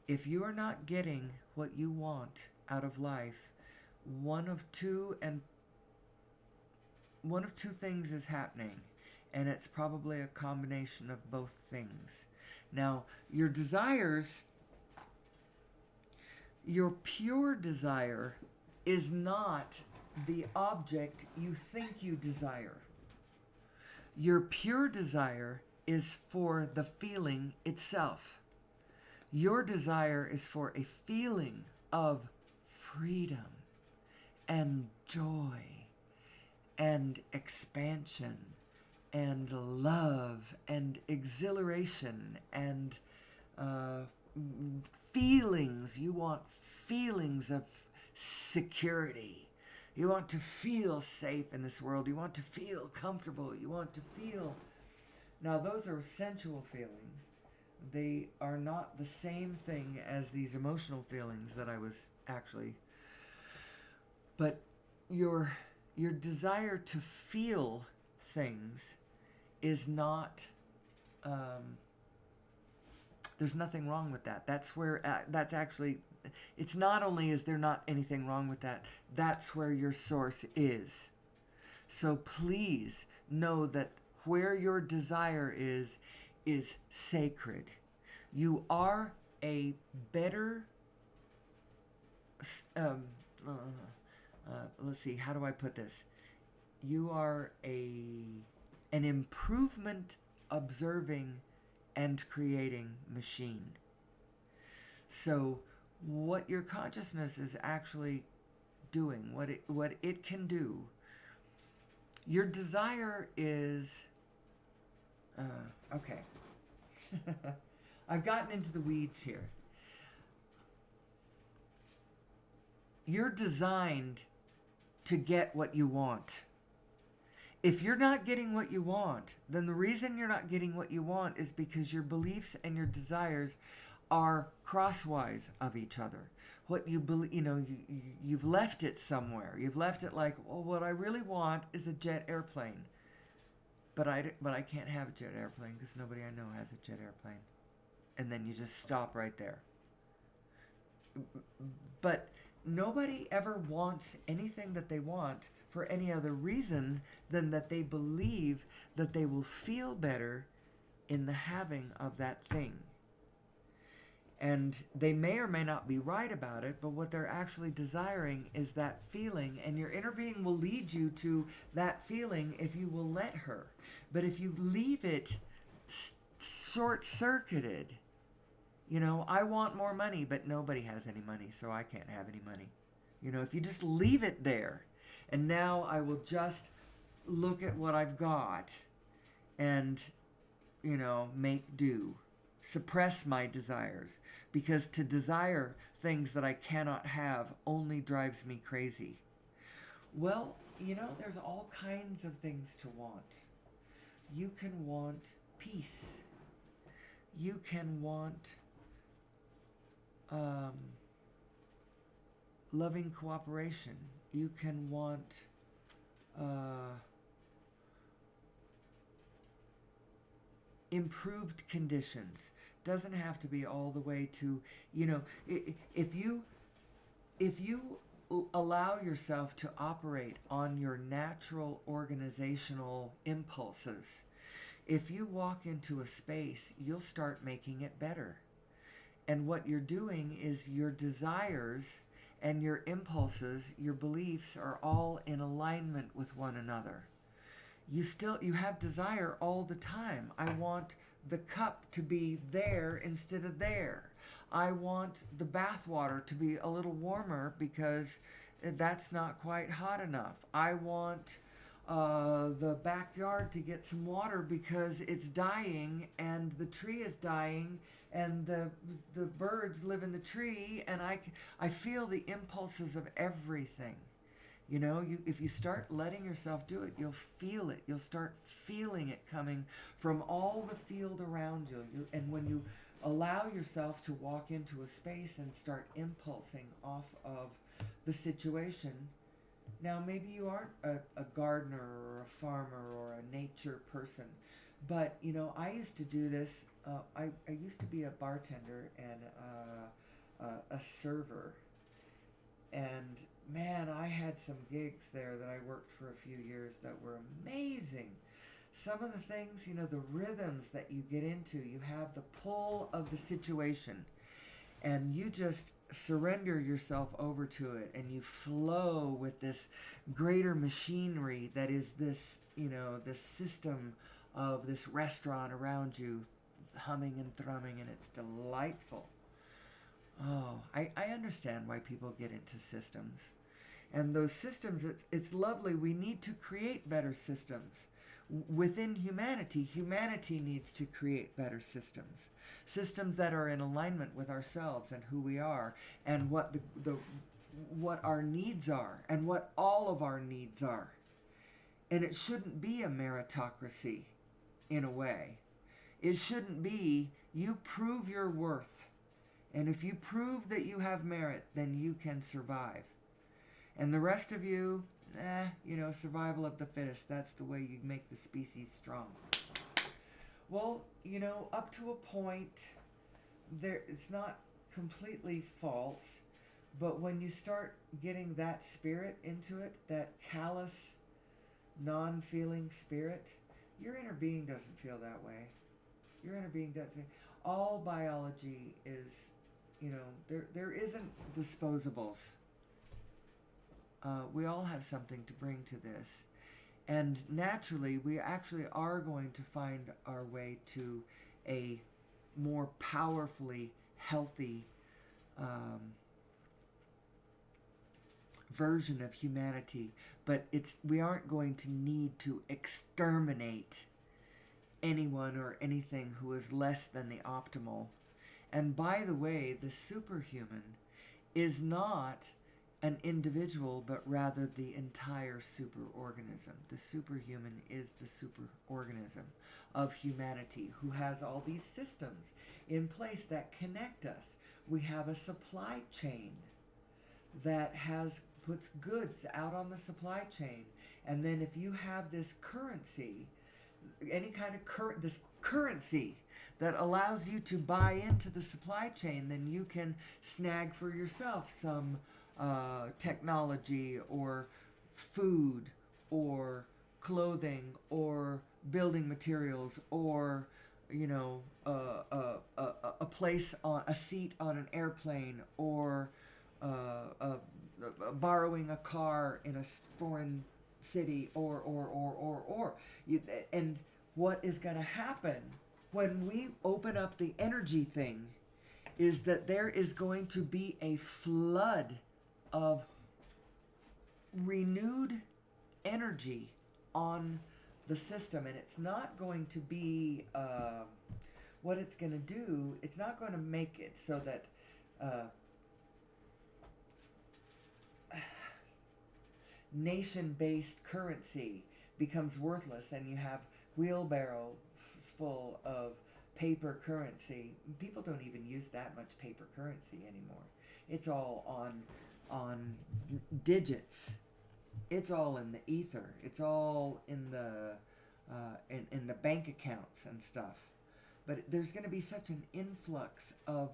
If you are not getting what you want out of life, one of two things is happening, and it's probably a combination of both things. Now, your desires, your pure desire is not the object you think you desire. Your pure desire is for the feeling itself. Your desire is for a feeling of freedom and joy and expansion and love and exhilaration and feelings. You want feelings of security. You want to feel safe in this world. You want to feel comfortable. You want to feel... Now, those are sensual feelings. They are not the same thing as these emotional feelings that I was actually... But your desire to feel things is not There's nothing wrong with that. That's where, that's actually, it's not only is there not anything wrong with that, that's where your source is. So please know that where your desire is sacred. You are a better, let's see, how do I put this? You are an improvement observing and creating machine. So what your consciousness is actually doing, what it can do, your desire is okay. I've gotten into the weeds here. You're designed to get what you want. If you're not getting what you want, then the reason you're not getting what you want is because your beliefs and your desires are crosswise of each other. What you believe, you've left it somewhere. You've left it like, well, what I really want is a jet airplane. But I can't have a jet airplane because nobody I know has a jet airplane. And then you just stop right there. But nobody ever wants anything that they want for any other reason than that they believe that they will feel better in the having of that thing. And they may or may not be right about it, but what they're actually desiring is that feeling, and your inner being will lead you to that feeling if you will let her. But if you leave it short-circuited, I want more money, but nobody has any money, so I can't have any money. If you just leave it there, and now I will just look at what I've got and, make do. Suppress my desires, because to desire things that I cannot have only drives me crazy. Well, there's all kinds of things to want. You can want peace. You can want loving cooperation. You can want improved conditions. Doesn't have to be all the way to, if you allow yourself to operate on your natural organizational impulses, if you walk into a space, you'll start making it better. And what you're doing is your desires and your impulses, your beliefs are all in alignment with one another. You have desire all the time. I want the cup to be there instead of there. I want the bath water to be a little warmer because that's not quite hot enough. I want the backyard to get some water because it's dying and the tree is dying and the birds live in the tree, and I feel the impulses of everything. If you start letting yourself do it, you'll feel it. You'll start feeling it coming from all the field around you. And when you allow yourself to walk into a space and start impulsing off of the situation, now maybe you aren't a gardener or a farmer or a nature person, but I used to do this. I used to be a bartender and a server, and man, I had some gigs there that I worked for a few years that were amazing. Some of the things, the rhythms that you get into, you have the pull of the situation, and you just surrender yourself over to it, and you flow with this greater machinery that is this, this system of this restaurant around you, humming and thrumming, and it's delightful. Oh, I understand why people get into systems. And those systems, it's lovely. We need to create better systems. Within humanity, humanity needs to create better systems. Systems that are in alignment with ourselves and who we are and what what our needs are and what all of our needs are. And it shouldn't be a meritocracy in a way. It shouldn't be you prove your worth. And if you prove that you have merit, then you can survive. And the rest of you, survival of the fittest. That's the way you make the species strong. Well, up to a point, it's not completely false, but when you start getting that spirit into it, that callous, non-feeling spirit, your inner being doesn't feel that way. Your inner being doesn't. All biology is, there isn't disposables. We all have something to bring to this. And naturally, we actually are going to find our way to a more powerfully healthy version of humanity. But we aren't going to need to exterminate anyone or anything who is less than the optimal. And by the way, the superhuman is not an individual, but rather the entire superorganism. The superhuman is the superorganism of humanity who has all these systems in place that connect us. We have a supply chain that puts goods out on the supply chain. And then if you have this currency, any kind of this currency that allows you to buy into the supply chain, then you can snag for yourself some technology or food or clothing or building materials or a place on a seat on an airplane or borrowing a car in a foreign city or and what is going to happen when we open up the energy thing is that there is going to be a flood of renewed energy on the system, and it's not going to be what it's going to do. It's not going to make it so that nation-based currency becomes worthless and you have wheelbarrows full of paper currency. People don't even use that much paper currency anymore. It's all on digits. It's all in the ether. It's all in the in the bank accounts and stuff. But there's going to be such an influx of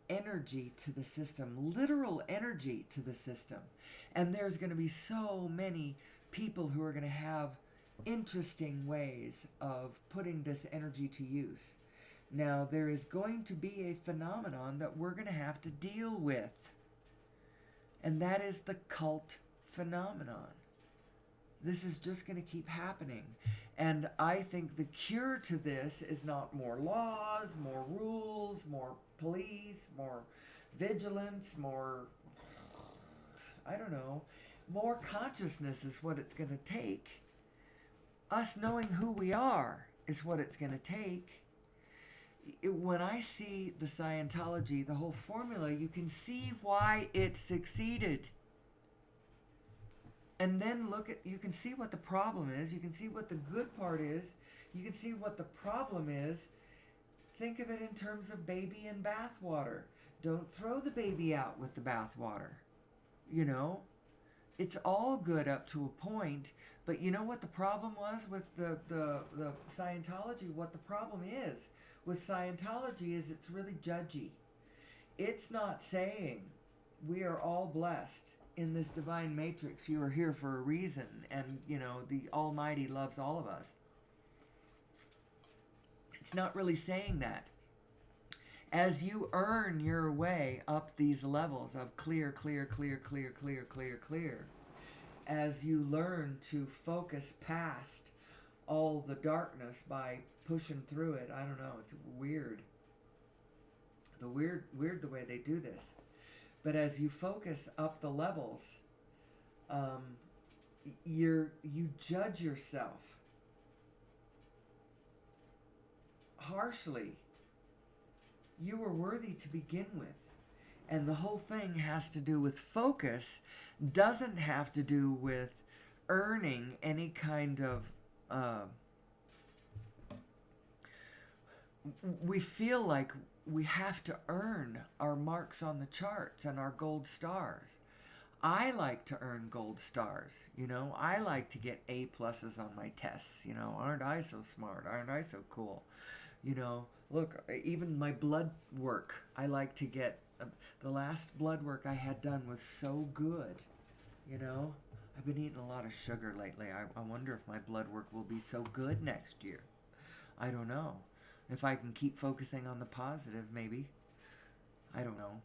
energy to the system, literal energy to the system. And there's going to be so many people who are going to have interesting ways of putting this energy to use. Now, there is going to be a phenomenon that we're going to have to deal with, and that is the cult phenomenon. This is just going to keep happening. And I think the cure to this is not more laws, more rules, more police, more vigilance, more, I don't know, more consciousness is what it's going to take. Us knowing who we are is what it's going to take. When I see the Scientology, the whole formula, you can see why it succeeded. And then you can see what the problem is. You can see what the good part is. You can see what the problem is. Think of it in terms of baby and bathwater. Don't throw the baby out with the bathwater. It's all good up to a point. But you know what the problem was with the Scientology? What the problem is with Scientology is it's really judgy. It's not saying we are all blessed in this divine matrix. You are here for a reason, and the Almighty loves all of us. It's not really saying that. As you earn your way up these levels of clear, as you learn to focus past all the darkness by pushing through it, I don't know, it's weird. Weird the way they do this. But as you focus up the levels, you judge yourself harshly. You were worthy to begin with. And the whole thing has to do with focus, doesn't have to do with earning any kind of... we feel like we have to earn our marks on the charts and our gold stars. I like to earn gold stars, I like to get A pluses on my tests, aren't I so smart? Aren't I so cool? You know, look, even my blood work, I like to get, the last blood work I had done was so good, you know. I've been eating a lot of sugar lately. I wonder if my blood work will be so good next year. I don't know. If I can keep focusing on the positive, maybe. I don't know.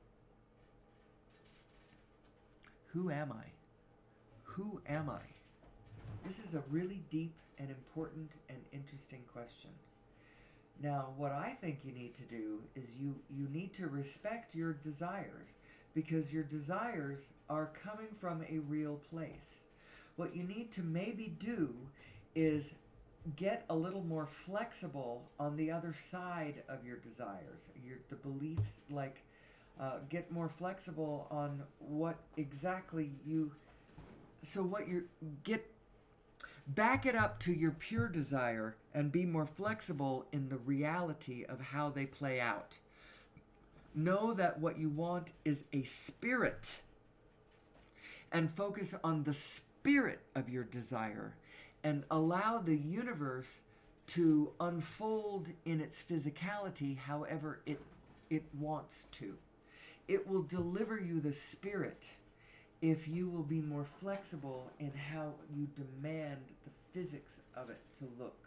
Who am I? Who am I? This is a really deep and important and interesting question. Now, what I think you need to do is you need to respect your desires, because your desires are coming from a real place. What you need to maybe do is get a little more flexible on the other side of your desires, the beliefs, like get more flexible on what exactly you, so what you get, back it up to your pure desire and be more flexible in the reality of how they play out. Know that what you want is a spirit, and focus on the spirit of your desire and allow the universe to unfold in its physicality however it wants to. It will deliver you the spirit if you will be more flexible in how you demand the physics of it to look.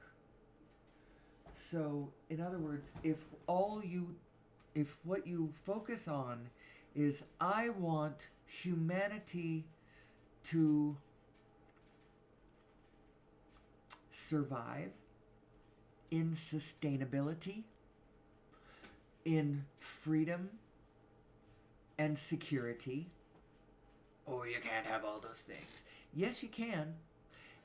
So, in other words, if what you focus on is, I want humanity to survive in sustainability, in freedom and security. Oh, you can't have all those things. Yes, you can.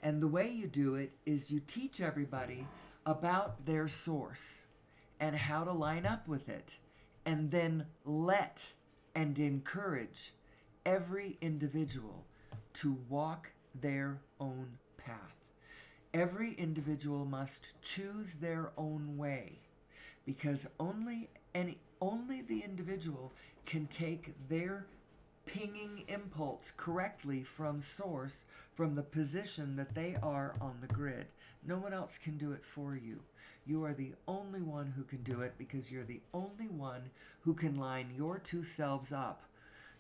And the way you do it is you teach everybody about their source and how to line up with it, and then let and encourage every individual to walk their own path. Every individual must choose their own way, because only the individual can take their pinging impulse correctly from source, from the position that they are on the grid. No one else can do it for you. You are the only one who can do it, because you're the only one who can line your two selves up,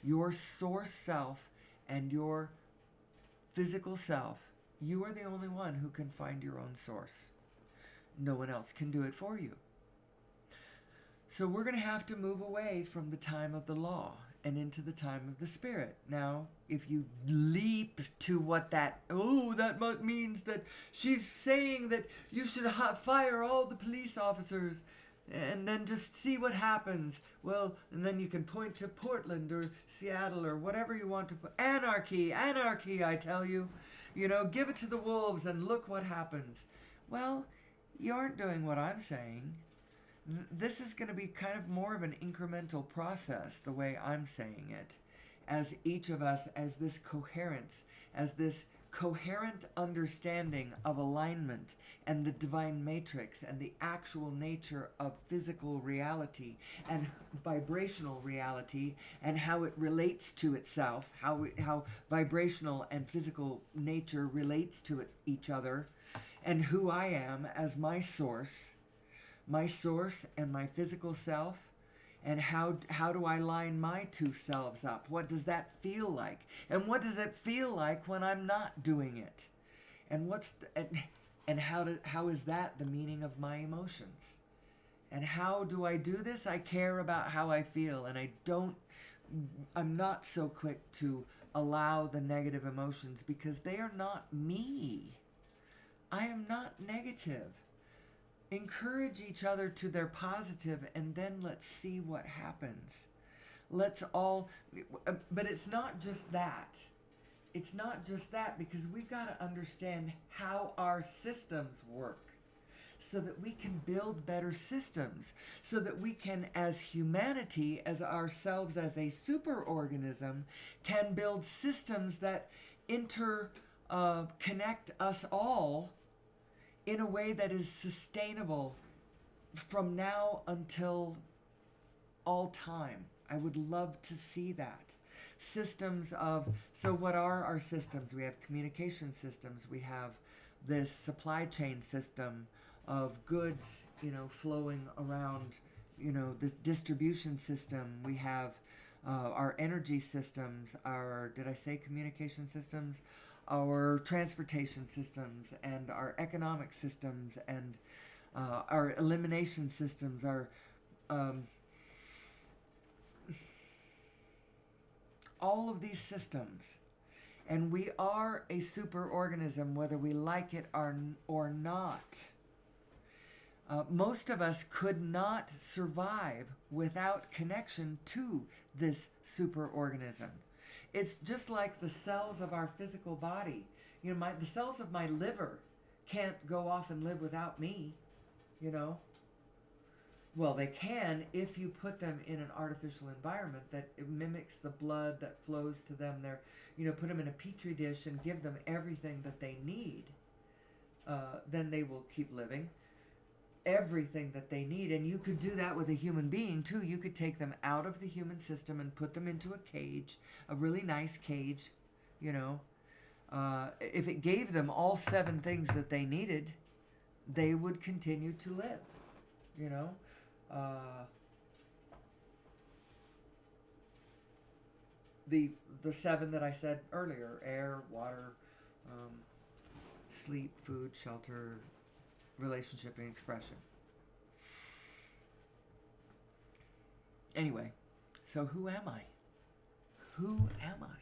your source self and your physical self. You are the only one who can find your own source. No one else can do it for you. So we're going to have to move away from the time of the law and into the time of the spirit. Now, if you leap to what that means that she's saying that you should fire all the police officers and then just see what happens. Well, and then you can point to Portland or Seattle or whatever you want to put. Anarchy, I tell you. You know, give it to the wolves and look what happens. Well, you aren't doing what I'm saying. This is going to be kind of more of an incremental process, the way I'm saying it, as each of us, as this coherence, as this coherent understanding of alignment and the divine matrix and the actual nature of physical reality and vibrational reality and how it relates to itself, how vibrational and physical nature relates to each other, and who I am as my source and my physical self, and how do I line my two selves up? What does that feel like? And what does it feel like when I'm not doing it? And how is that the meaning of my emotions? And how do I do this? I care about how I feel, and I'm not so quick to allow the negative emotions, because they are not me. I am not negative. Encourage each other to their positive, and then let's see what happens. But it's not just that. It's not just that, because we've got to understand how our systems work, so that we can build better systems, so that we can, as humanity, as ourselves as a superorganism, can build systems that connect us all in a way that is sustainable from now until all time. I would love to see that. So what are our systems? We have communication systems. We have this supply chain system of goods, flowing around, this distribution system. We have our energy systems, our, did I say communication systems? Our transportation systems, and our economic systems, and our elimination systems, our all of these systems. And we are a superorganism, whether we like it or not. Most of us could not survive without connection to this superorganism. It's just like the cells of our physical body. The cells of my liver can't go off and live without me, Well, they can if you put them in an artificial environment that mimics the blood that flows to them. Put them in a petri dish and give them everything that they need. Then they will keep living. Everything that they need. And you could do that with a human being too. You could take them out of the human system and put them into a cage, a really nice cage, if it gave them all 7 things that they needed, they would continue to live, the 7 that I said earlier: air, water, sleep, food, shelter, relationship, and expression. Anyway, so who am I? Who am I?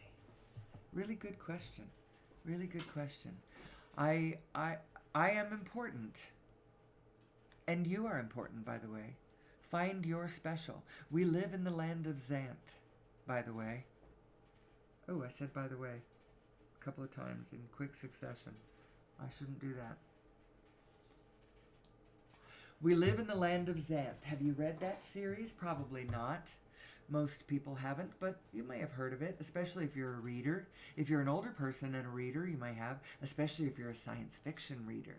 Really good question. Really good question. I am important. And you are important, by the way. Find your special. We live in the land of Xanth, by the way. Oh, I said by the way a couple of times in quick succession. I shouldn't do that. We live in the land of Xanth. Have you read that series? Probably not. Most people haven't, but you may have heard of it, especially if you're a reader. If you're an older person and a reader, you may have, especially if you're a science fiction reader.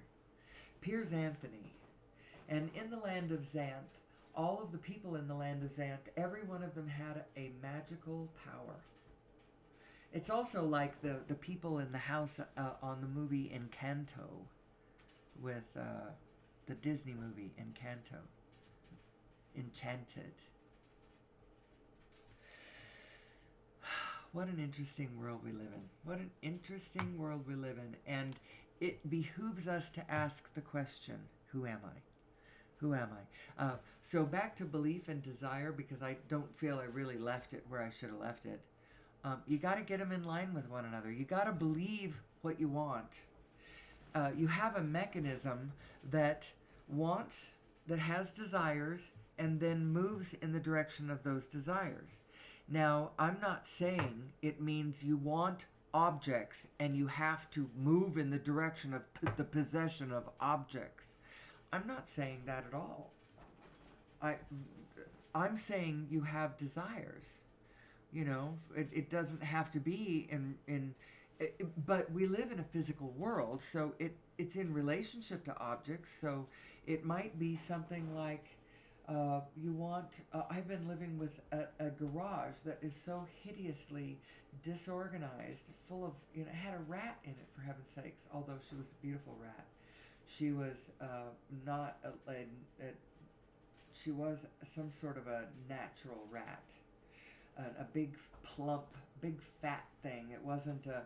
Piers Anthony. And in the land of Xanth, all of the people in the land of Xanth, every one of them had a magical power. It's also like the people in the house on the movie Encanto, with the Disney movie Encanto. Enchanted. What an interesting world we live in. What an interesting world we live in. And it behooves us to ask the question, who am I? Who am I? So back to belief and desire, because I don't feel I really left it where I should have left it. You got to get them in line with one another. You got to believe what you want. You have a mechanism that wants, that has desires, and then moves in the direction of those desires. Now, I'm not saying it means you want objects and you have to move in the direction of the possession of objects. I'm not saying that at all. I'm saying you have desires. It doesn't have to be but we live in a physical world, so it's in relationship to objects. So it might be something like you want. I've been living with a garage that is so hideously disorganized, full of, it had a rat in it, for heaven's sakes, although she was a beautiful rat. She was not she was some sort of a natural rat. A big, plump, big fat thing. It wasn't a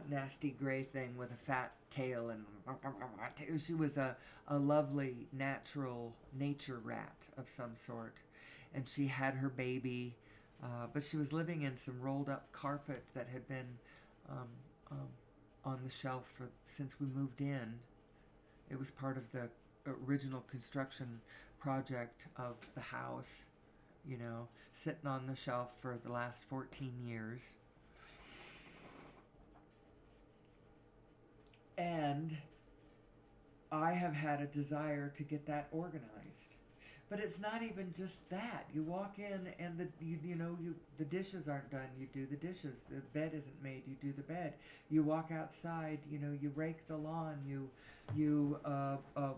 nasty gray thing with a fat tail, and she was a lovely natural nature rat of some sort. And she had her baby, but she was living in some rolled up carpet that had been on the shelf since we moved in. It was part of the original construction project of the house, sitting on the shelf for the last 14 years. And I have had a desire to get that organized. But it's not even just that. You walk in and the dishes aren't done. You do the dishes. The bed isn't made. You do the bed. You walk outside. You rake the lawn. You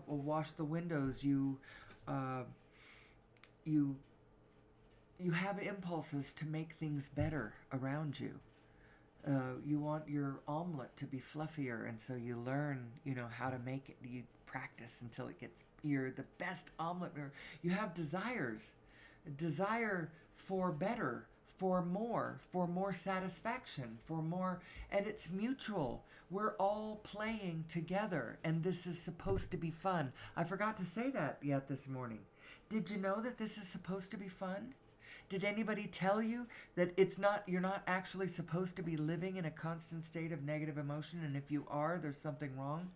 wash the windows. You have impulses to make things better around you. You want your omelet to be fluffier, and so you learn, how to make it. You practice until it gets, you're the best omelet maker. You have desires, desire for better, for more satisfaction, for more, and it's mutual. We're all playing together, and this is supposed to be fun. I forgot to say that yet this morning. Did you know that this is supposed to be fun? Did anybody tell you that you're not actually supposed to be living in a constant state of negative emotion, and if you are, there's something wrong?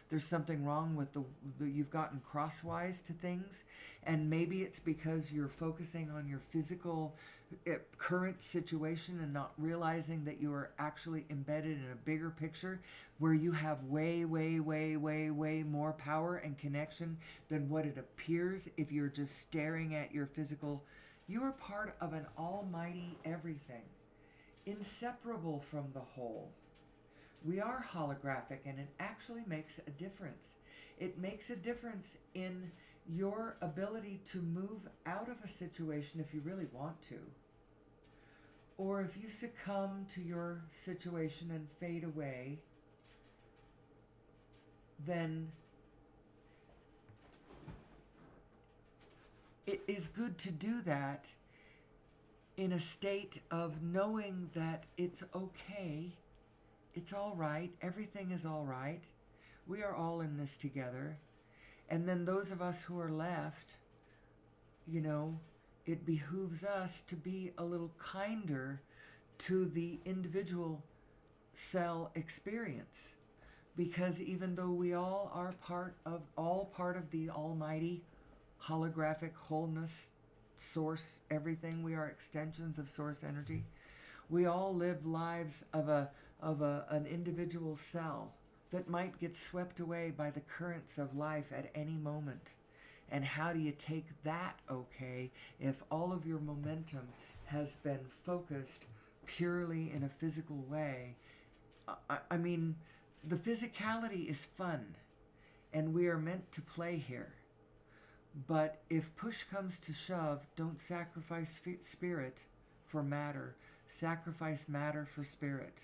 There's something wrong with you've gotten crosswise to things, and maybe it's because you're focusing on your physical current situation and not realizing that you are actually embedded in a bigger picture where you have way, way, way, way, way more power and connection than what it appears if you're just staring at your physical. You are part of an almighty everything, inseparable from the whole. We are holographic, and it actually makes a difference. It makes a difference in your ability to move out of a situation if you really want to. Or if you succumb to your situation and fade away, then it is good to do that in a state of knowing that it's okay, it's all right, everything is all right, we are all in this together. And then those of us who are left, it behooves us to be a little kinder to the individual cell experience. Because even though we all are part of the almighty holographic wholeness, source, everything, we are extensions of source energy. We all live lives of an individual cell that might get swept away by the currents of life at any moment. And how do you take that okay if all of your momentum has been focused purely in a physical way? I mean, the physicality is fun, and we are meant to play here. But if push comes to shove, don't sacrifice spirit for matter. Sacrifice matter for spirit.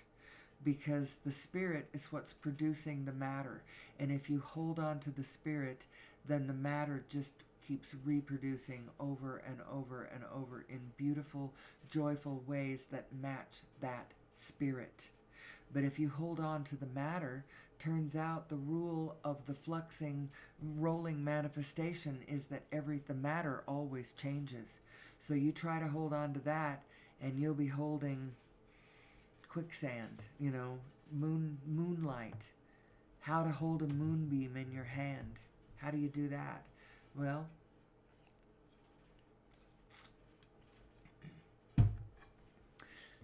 Because the spirit is what's producing the matter. And if you hold on to the spirit, then the matter just keeps reproducing over and over and over in beautiful, joyful ways that match that spirit. But if you hold on to the matter, turns out the rule of the fluxing, rolling manifestation is that the matter always changes. So you try to hold on to that, and you'll be holding quicksand, moonlight. How to hold a moonbeam in your hand. How do you do that? Well,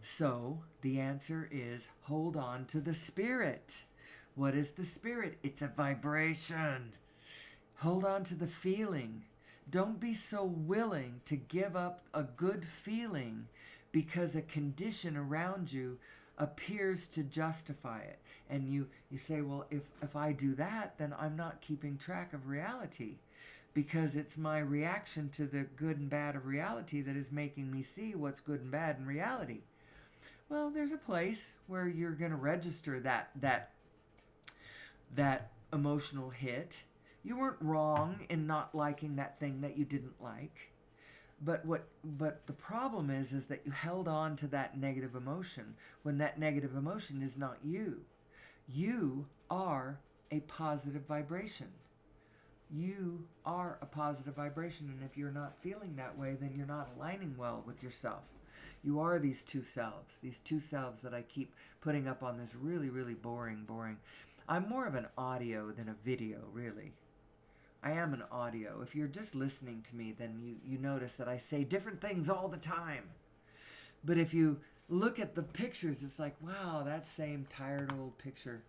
so the answer is hold on to the spirit. What is the spirit? It's a vibration. Hold on to the feeling. Don't be so willing to give up a good feeling because a condition around you appears to justify it. And you say, well, if I do that, then I'm not keeping track of reality, because it's my reaction to the good and bad of reality that is making me see what's good and bad in reality. Well, there's a place where you're going to register that emotional hit. You weren't wrong in not liking that thing that you didn't like. But the problem is that you held on to that negative emotion when that negative emotion is not you. You are a positive vibration. You are a positive vibration, and if you're not feeling that way, then you're not aligning well with yourself. You are these two selves that I keep putting up on this really, really boring. I'm more of an audio than a video, really. I am an audio. If you're just listening to me, then you notice that I say different things all the time. But if you look at the pictures, it's like, wow, that same tired old picture.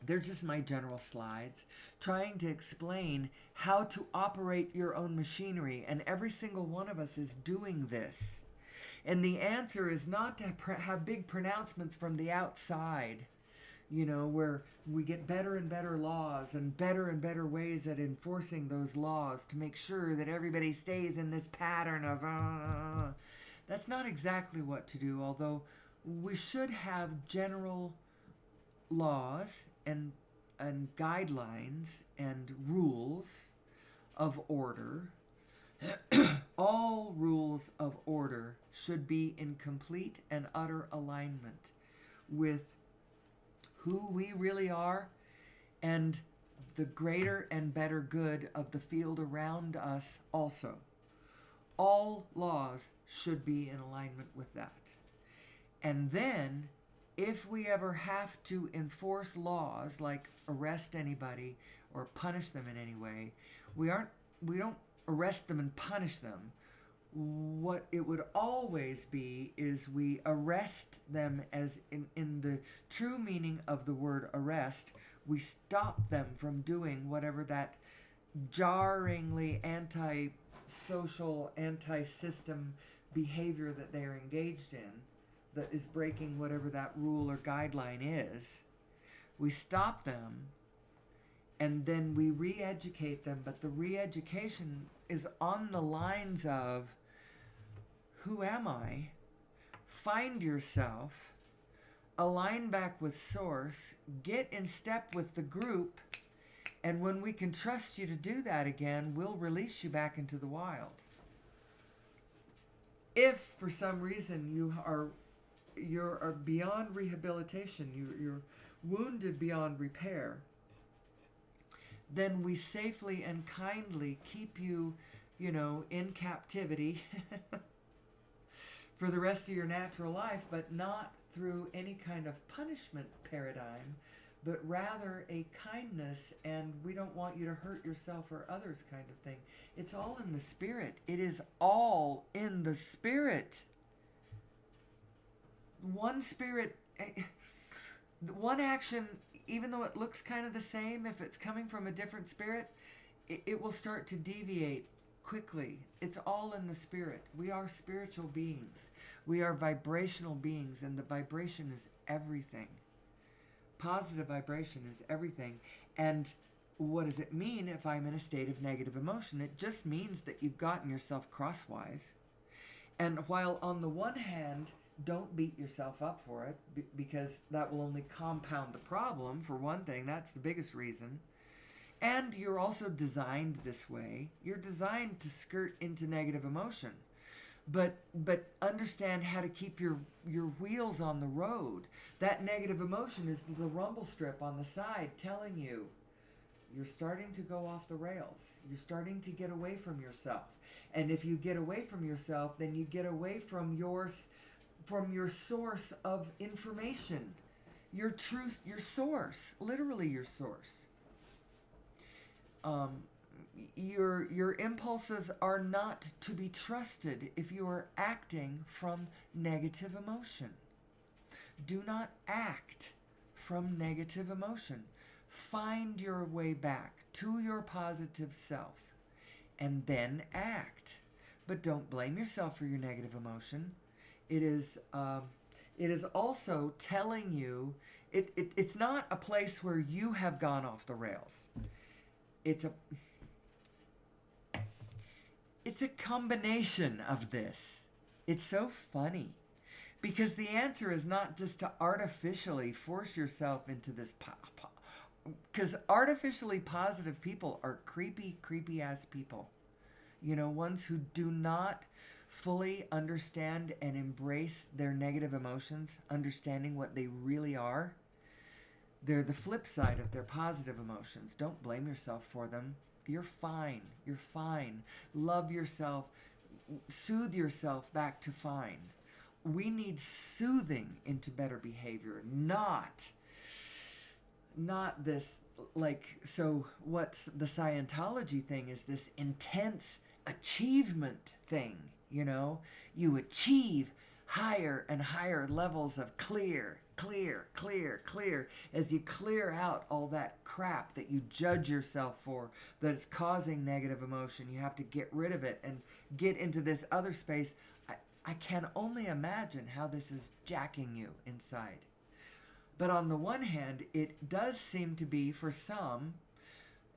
They're just my general slides trying to explain how to operate your own machinery, and every single one of us is doing this. And the answer is not to have big pronouncements from the outside, where we get better and better laws and better ways at enforcing those laws to make sure that everybody stays in this pattern of That's not exactly what to do, although we should have general laws and and guidelines and rules of order, all rules of order should be in complete and utter alignment with who we really are and the greater and better good of the field around us also. All laws should be in alignment with that. And then, if we ever have to enforce laws like arrest anybody or punish them in any way, we don't arrest them and punish them. What it would always be is we arrest them as in the true meaning of the word arrest. We stop them from doing whatever that jarringly anti-social, anti-system behavior that they are engaged in that is breaking whatever that rule or guideline is. We stop them and then we re-educate them, but the re-education is on the lines of, who am I? Find yourself, align back with source, get in step with the group, and when we can trust you to do that again, we'll release you back into the wild. If for some reason you're beyond rehabilitation, you're wounded beyond repair, then we safely and kindly keep you, in captivity for the rest of your natural life, but not through any kind of punishment paradigm, but rather a kindness, and we don't want you to hurt yourself or others kind of thing. It's all in the spirit. It is all in the spirit. One spirit, one action, even though it looks kind of the same, if it's coming from a different spirit, it will start to deviate quickly. It's all in the spirit. We are spiritual beings. We are vibrational beings, and the vibration is everything. Positive vibration is everything. And what does it mean if I'm in a state of negative emotion? It just means that you've gotten yourself crosswise. And while on the one hand, don't beat yourself up for it, because that will only compound the problem, for one thing. That's the biggest reason. And you're also designed this way. You're designed to skirt into negative emotion. But understand how to keep your wheels on the road. That negative emotion is the rumble strip on the side telling you you're starting to go off the rails. You're starting to get away from yourself. And if you get away from yourself, then you get away from your source of information. Your truth, your source, literally your source. Your impulses are not to be trusted if you are acting from negative emotion. Do not act from negative emotion. Find your way back to your positive self and then act. But don't blame yourself for your negative emotion. It is also telling you, it's not a place where you have gone off the rails. It's a combination of this. It's so funny because the answer is not just to artificially force yourself into this, because artificially positive people are creepy ass people. Ones who do not fully understand and embrace their negative emotions, understanding what they really are. They're the flip side of their positive emotions. Don't blame yourself for them. You're fine. You're fine. Love yourself. Soothe yourself back to fine. We need soothing into better behavior, not this, so what's the Scientology thing is this intense achievement thing, You achieve higher and higher levels of clear, as you clear out all that crap that you judge yourself for that is causing negative emotion. You have to get rid of it and get into this other space. I can only imagine how this is jacking you inside. But on the one hand, it does seem to be for some,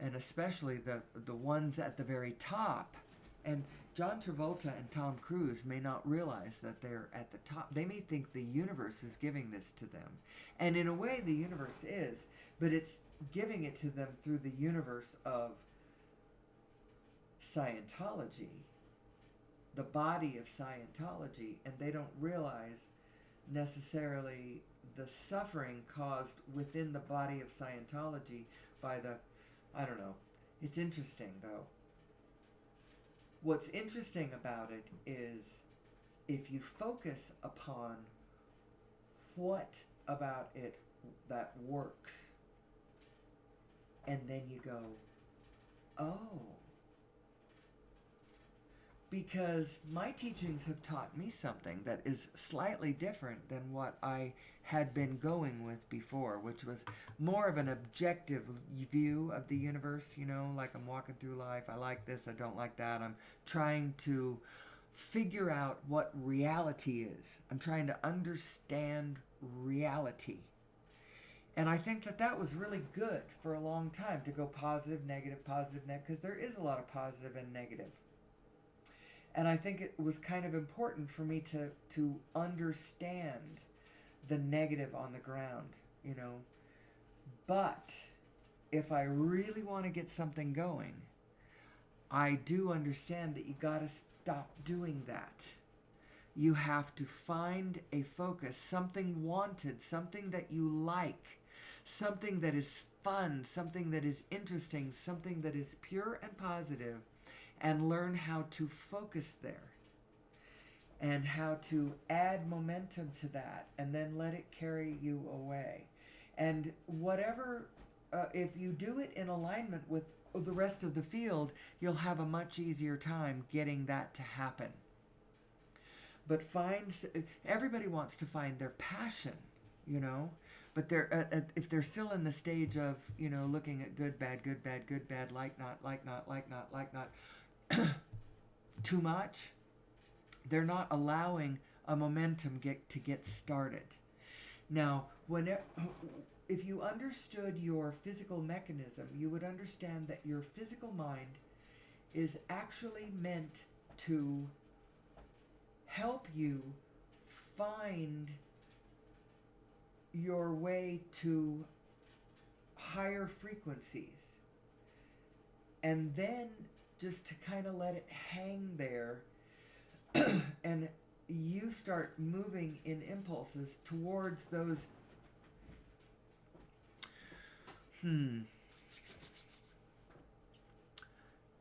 and especially the ones at the very top, And John Travolta and Tom Cruise may not realize that they're at the top. They may think the universe is giving this to them. And in a way, the universe is, but it's giving it to them through the universe of Scientology, the body of Scientology, and they don't realize necessarily the suffering caused within the body of Scientology by the, I don't know. It's interesting though. What's interesting about it is if you focus upon what about it that works, and then you go, oh, because my teachings have taught me something that is slightly different than what I had been going with before, which was more of an objective view of the universe, you know, like I'm walking through life, I like this, I don't like that, I'm trying to figure out what reality is. I'm trying to understand reality. And I think that that was really good for a long time, to go positive, negative, because there is a lot of positive and negative. And I think it was kind of important for me to understand the negative on the ground, you know. But if I really want to get something going, I do understand that you got to stop doing that. You have to find a focus, something wanted, something that you like, something that is fun, something that is interesting, something that is pure and positive, and learn how to focus there and how to add momentum to that, and then let it carry you away. And whatever, if you do it in alignment with the rest of the field, you'll have a much easier time getting that to happen. But everybody wants to find their passion, you know, but if they're still in the stage of, you know, looking at good, bad, good, bad, good, bad, like not, too much, they're not allowing a momentum to get started. Now, if you understood your physical mechanism, you would understand that your physical mind is actually meant to help you find your way to higher frequencies, and then just to kind of let it hang there and you start moving in impulses towards those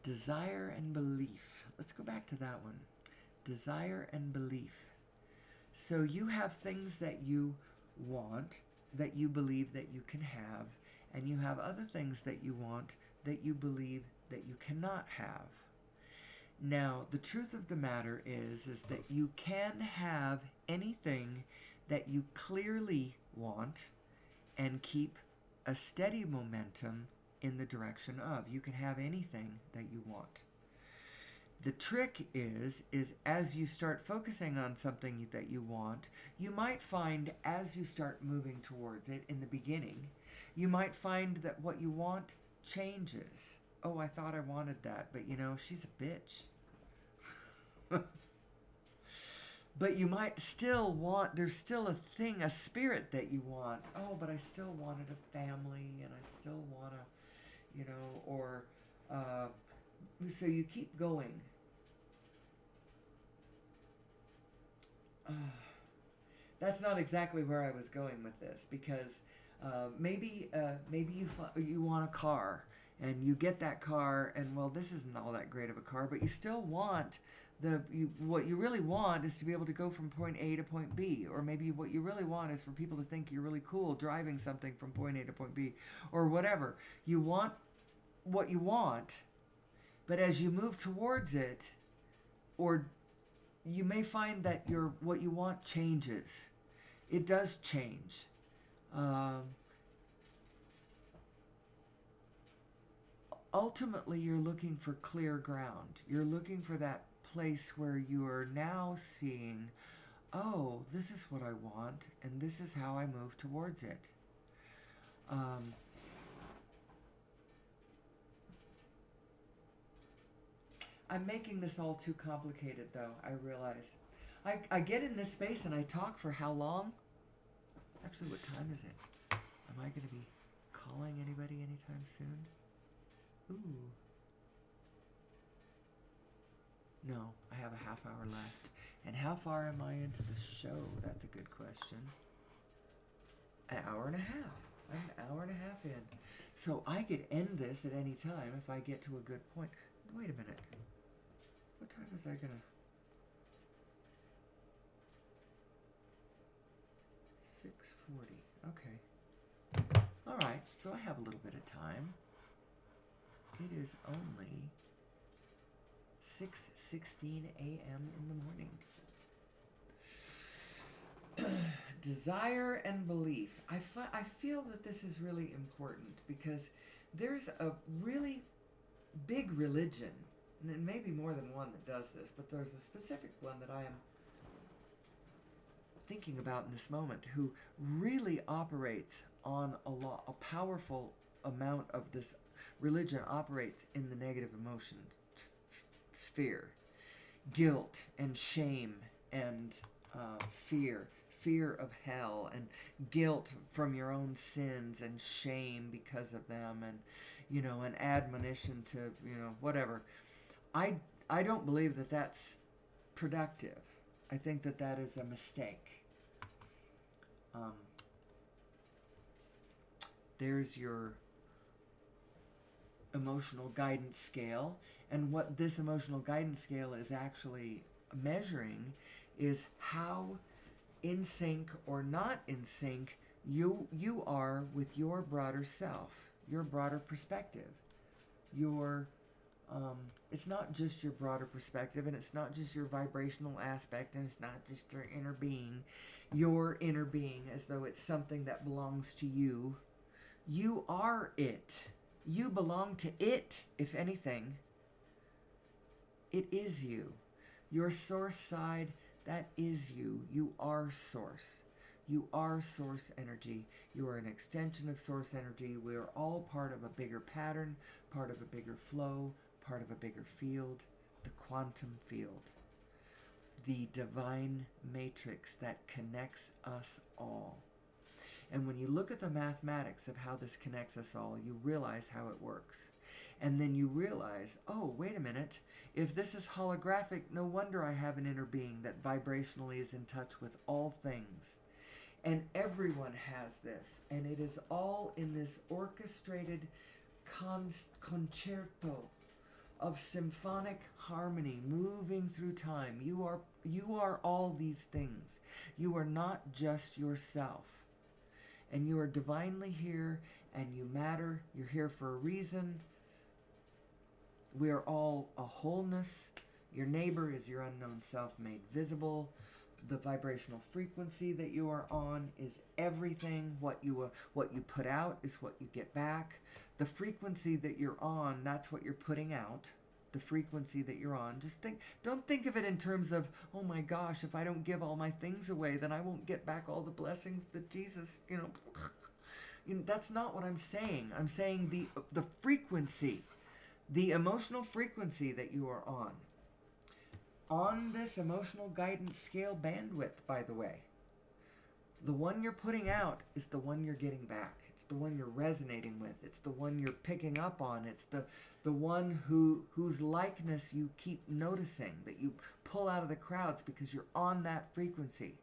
desire and belief. Let's go back to that one. Desire and belief. So you have things that you want, that you believe that you can have, and you have other things that you want that you believe that you cannot have. Now, the truth of the matter is that you can have anything that you clearly want and keep a steady momentum in the direction of. You can have anything that you want. The trick is as you start focusing on something that you want, you might find as you start moving towards it in the beginning, you might find that what you want changes. Oh, I thought I wanted that, but you know, she's a bitch. But you might still want, there's still a thing, a spirit that you want. Oh, but I still wanted a family, and I still want to, you know, or, so you keep going. That's not exactly where I was going with this, because maybe you want a car, and you get that car, and well, this isn't all that great of a car, but you still want what you really want is to be able to go from point A to point B, or maybe what you really want is for people to think you're really cool driving something from point A to point B, or whatever. You want what you want, but as you move towards it, or you may find that what you want changes. It does change. Ultimately, you're looking for clear ground. You're looking for that place where you are now seeing, oh, this is what I want, and this is how I move towards it. I'm making this all too complicated, though, I realize. I get in this space and I talk for how long? Actually, what time is it? Am I going to be calling anybody anytime soon? Ooh. No, I have a half hour left. And how far am I into the show? That's a good question. An hour and a half. I'm an hour and a half in. So I could end this at any time if I get to a good point. Wait a minute. What time was I going to... 6:40. Okay. All right. So I have a little bit of time. It is only 6:16 a.m. in the morning. Desire and belief. I feel that this is really important because there's a really big religion, and there may be more than one that does this, but there's a specific one that I am thinking about in this moment who really operates on a powerful amount of this religion operates in the negative emotion sphere. Guilt and shame and fear of hell, and guilt from your own sins, and shame because of them, and an admonition to whatever. I don't believe that that's productive. I think that that is a mistake. There's your emotional guidance scale, and what this emotional guidance scale is actually measuring is how in sync or not in sync you are with your broader self, your broader perspective, your it's not just your broader perspective, and it's not just your vibrational aspect, and it's not just your inner being as though it's something that belongs to you. You are it. You belong to it, if anything. It is you. Your source side, that is you. You are source. You are source energy. You are an extension of source energy. We are all part of a bigger pattern, part of a bigger flow, part of a bigger field, the quantum field, the divine matrix that connects us all. And when you look at the mathematics of how this connects us all, you realize how it works. And then you realize, oh, wait a minute, if this is holographic, no wonder I have an inner being that vibrationally is in touch with all things. And everyone has this, and it is all in this orchestrated concerto of symphonic harmony moving through time. You are all these things. You are not just yourself. And you are divinely here, and you matter. You're here for a reason. We are all a wholeness. Your neighbor is your unknown self made visible. The vibrational frequency that you are on is everything. What you put out is what you get back. The frequency that you're on, that's what you're putting out. The frequency that you're on. Don't think of it in terms of, oh my gosh, if I don't give all my things away, then I won't get back all the blessings that Jesus, that's not what I'm saying. I'm saying the frequency, the emotional frequency that you are on this emotional guidance scale bandwidth, by the way. The one you're putting out is the one you're getting back. It's the one you're resonating with. It's the one you're picking up on. It's the one whose likeness you keep noticing, that you pull out of the crowds because you're on that frequency.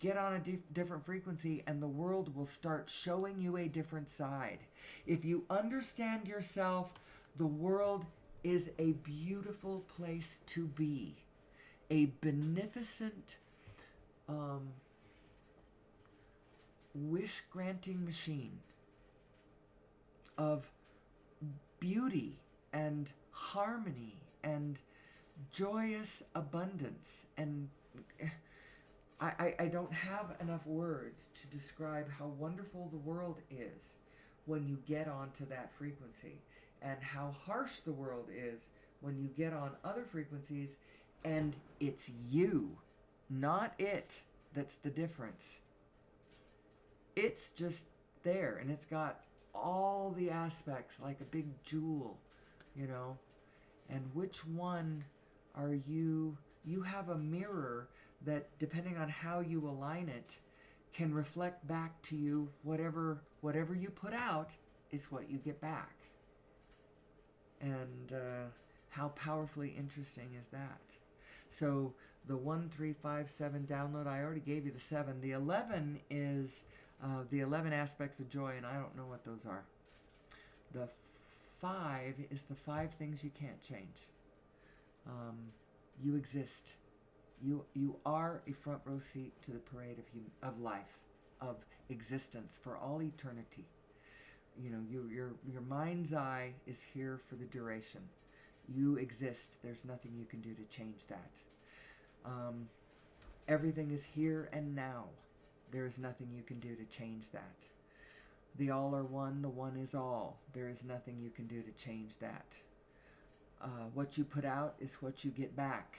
Get on a different frequency, and the world will start showing you a different side. If you understand yourself, the world is a beautiful place to be. A beneficent wish-granting machine of beauty and harmony and joyous abundance. And I don't have enough words to describe how wonderful the world is when you get onto that frequency, and how harsh the world is when you get on other frequencies, and it's you, not it, that's the difference. It's just there, and it's got all the aspects like a big jewel, and which one are you? You have a mirror that, depending on how you align it, can reflect back to you whatever you put out is what you get back. And how powerfully interesting is that? So the 1, 3, 5, 7 download, I already gave you the 7. The 11 is the 11 aspects of joy, and I don't know what those are. The 5 is the 5 things you can't change. You exist. You are a front row seat to the parade of life, of existence for all eternity. You know, your mind's eye is here for the duration. You exist. There's nothing you can do to change that. Everything is here and now. There is nothing you can do to change that. The all are one, the one is all. There is nothing you can do to change that. What you put out is what you get back.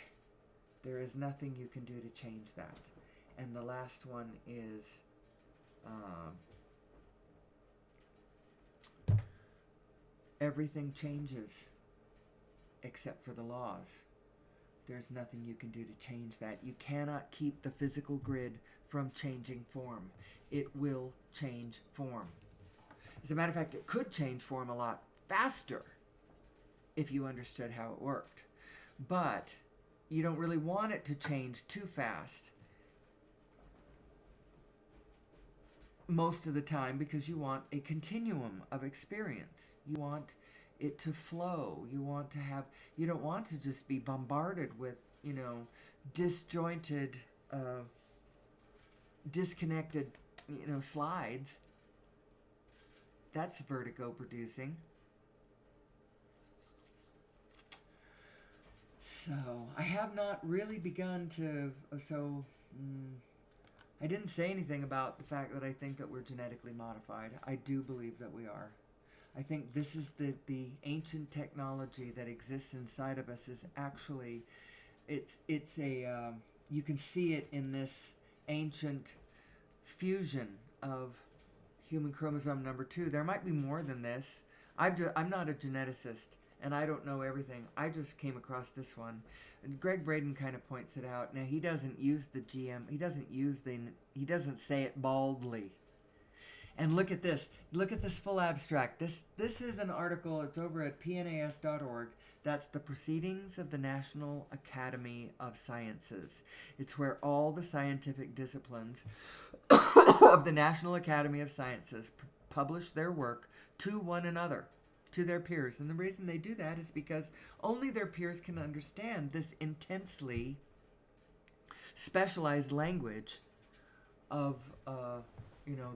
There is nothing you can do to change that. And the last one is everything changes except for the laws. There's nothing you can do to change that. You cannot keep the physical grid from changing form. It will change form. As a matter of fact, it could change form a lot faster if you understood how it worked. But you don't really want it to change too fast most of the time, because you want a continuum of experience. You want it to flow. You don't want to just be bombarded with, disjointed, disconnected, slides. That's vertigo producing. So, I have not really begun to, I didn't say anything about the fact that I think that we're genetically modified. I do believe that we are. I think this is the ancient technology that exists inside of us is actually, it's a, you can see it in this ancient fusion of human chromosome number 2. There might be more than this. I'm not a geneticist, and I don't know everything. I just came across this one. And Gregg Braden kind of points it out. Now, he doesn't use the GM. He doesn't say it baldly. And look at this. Look at this full abstract. This is an article. It's over at pnas.org. That's the Proceedings of the National Academy of Sciences. It's where all the scientific disciplines of the National Academy of Sciences publish their work to one another, to their peers. And the reason they do that is because only their peers can understand this intensely specialized language of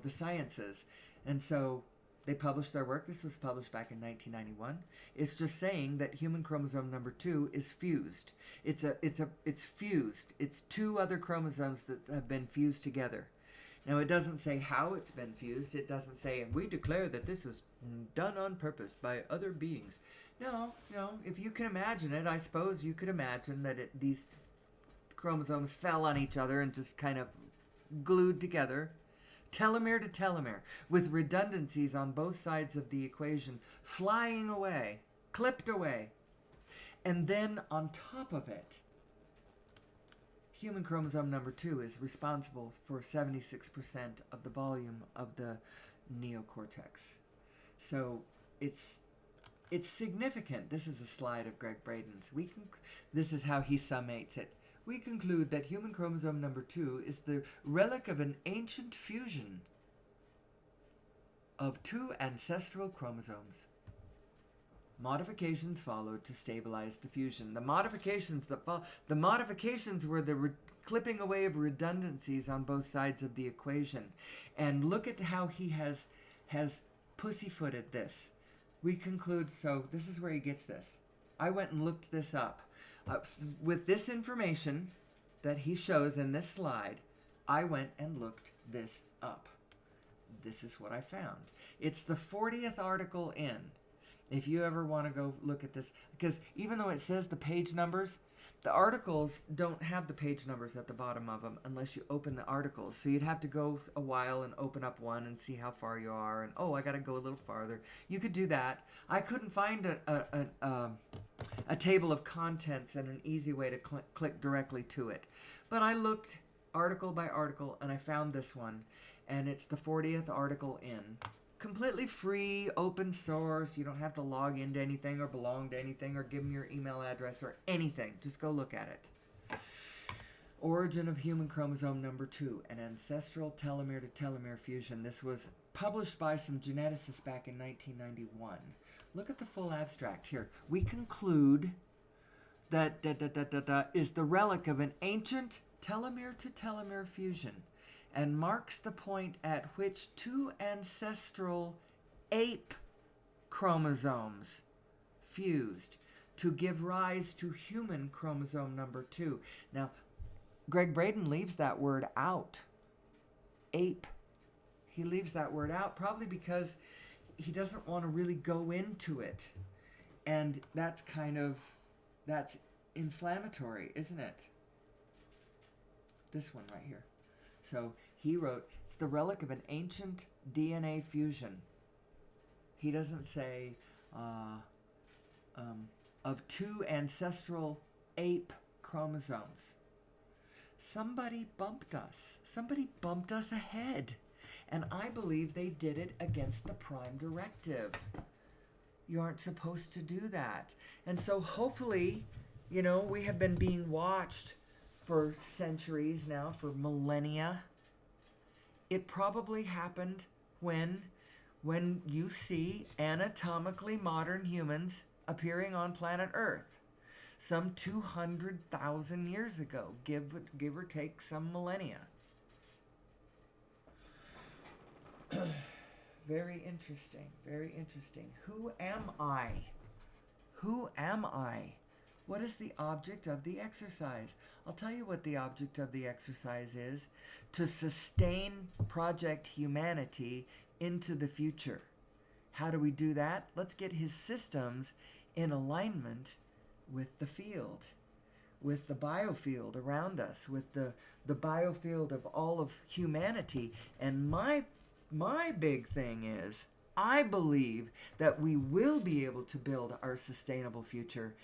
the sciences. And so they published their work. This was published back in 1991. It's just saying that human chromosome number 2 is fused. It's fused. It's 2 other chromosomes that have been fused together. Now, it doesn't say how it's been fused. It doesn't say, we declare that this was done on purpose by other beings. No, if you can imagine it, I suppose you could imagine that these chromosomes fell on each other and just kind of glued together, telomere to telomere, with redundancies on both sides of the equation flying away, clipped away. And then on top of it, human chromosome number 2 is responsible for 76% of the volume of the neocortex. So it's significant. This is a slide of Gregg Braden's. This is how he summates it. We conclude that human chromosome number 2 is the relic of an ancient fusion of 2 ancestral chromosomes. Modifications followed to stabilize the fusion. The modifications were the clipping away of redundancies on both sides of the equation. And look at how he has pussyfooted this. We conclude, so this is where he gets this. I went and looked this up. With this information that he shows in this slide, I went and looked this up. This is what I found. It's the 40th article in. If you ever want to go look at this, because even though it says the page numbers, the articles don't have the page numbers at the bottom of them unless you open the articles. So you'd have to go a while and open up one and see how far you are. And, oh, I got to go a little farther. You could do that. I couldn't find a table of contents and an easy way to click directly to it. But I looked article by article and I found this one. And it's the 40th article in. Completely free, open source. You don't have to log into anything or belong to anything or give them your email address or anything. Just go look at it. Origin of Human Chromosome Number 2, an ancestral telomere to telomere fusion. This was published by some geneticists back in 1991. Look at the full abstract here. We conclude that is the relic of an ancient telomere to telomere fusion, and marks the point at which two ancestral ape chromosomes fused to give rise to human chromosome number 2. Now, Greg Braden leaves that word out. Ape. He leaves that word out probably because he doesn't want to really go into it. And that's inflammatory, isn't it? This one right here. So he wrote, it's the relic of an ancient DNA fusion. He doesn't say of two ancestral ape chromosomes. Somebody bumped us. Somebody bumped us ahead. And I believe they did it against the Prime Directive. You aren't supposed to do that. And so hopefully, we have been being watched for centuries now, for millennia. It probably happened when you see anatomically modern humans appearing on planet Earth. Some 200,000 years ago, give or take some millennia. Very interesting, very interesting. Who am I? Who am I? What is the object of the exercise? I'll tell you what the object of the exercise is. To sustain Project Humanity into the future. How do we do that? Let's get his systems in alignment with the field, with the biofield around us, with the biofield of all of humanity. And my big thing is, I believe that we will be able to build our sustainable future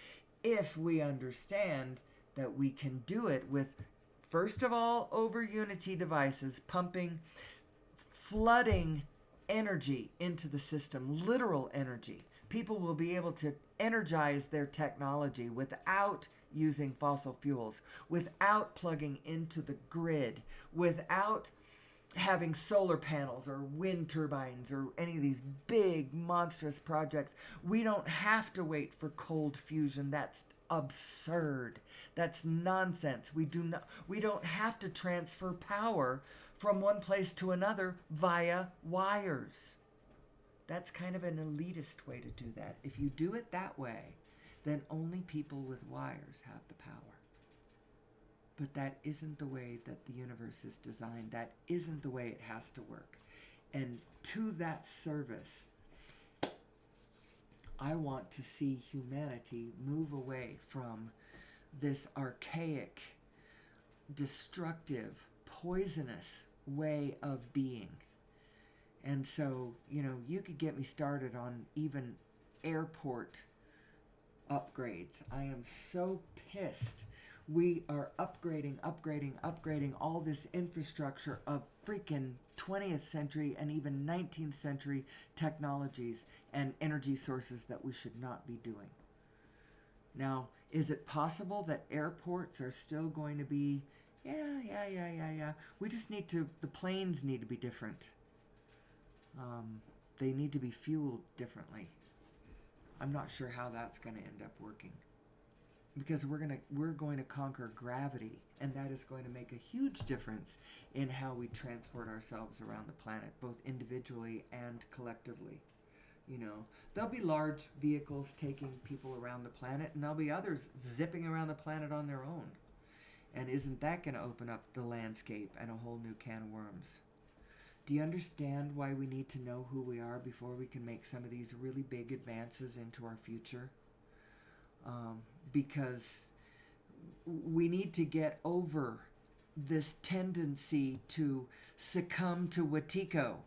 if we understand that we can do it with, first of all, over Unity devices, flooding energy into the system, literal energy. People will be able to energize their technology without using fossil fuels, without plugging into the grid, without having solar panels or wind turbines or any of these big monstrous projects. We don't have to wait for cold fusion. That's absurd. That's nonsense. We don't have to transfer power from one place to another via wires. That's kind of an elitist way to do that. If you do it that way, then only people with wires have the power. But that isn't the way that the universe is designed. That isn't the way it has to work. And to that service, I want to see humanity move away from this archaic, destructive, poisonous way of being. And so, you could get me started on even airport upgrades. I am so pissed. We are upgrading all this infrastructure of freaking 20th century and even 19th century technologies and energy sources that we should not be doing. Now, is it possible that airports are still going to be, yeah. The planes need to be different. They need to be fueled differently. I'm not sure how that's going to end up working. Because we're going to conquer gravity, and that is going to make a huge difference in how we transport ourselves around the planet, both individually and collectively. There'll be large vehicles taking people around the planet, and there'll be others zipping around the planet on their own. And isn't that going to open up the landscape and a whole new can of worms? Do you understand why we need to know who we are before we can make some of these really big advances into our future? Because we need to get over this tendency to succumb to Wetiko.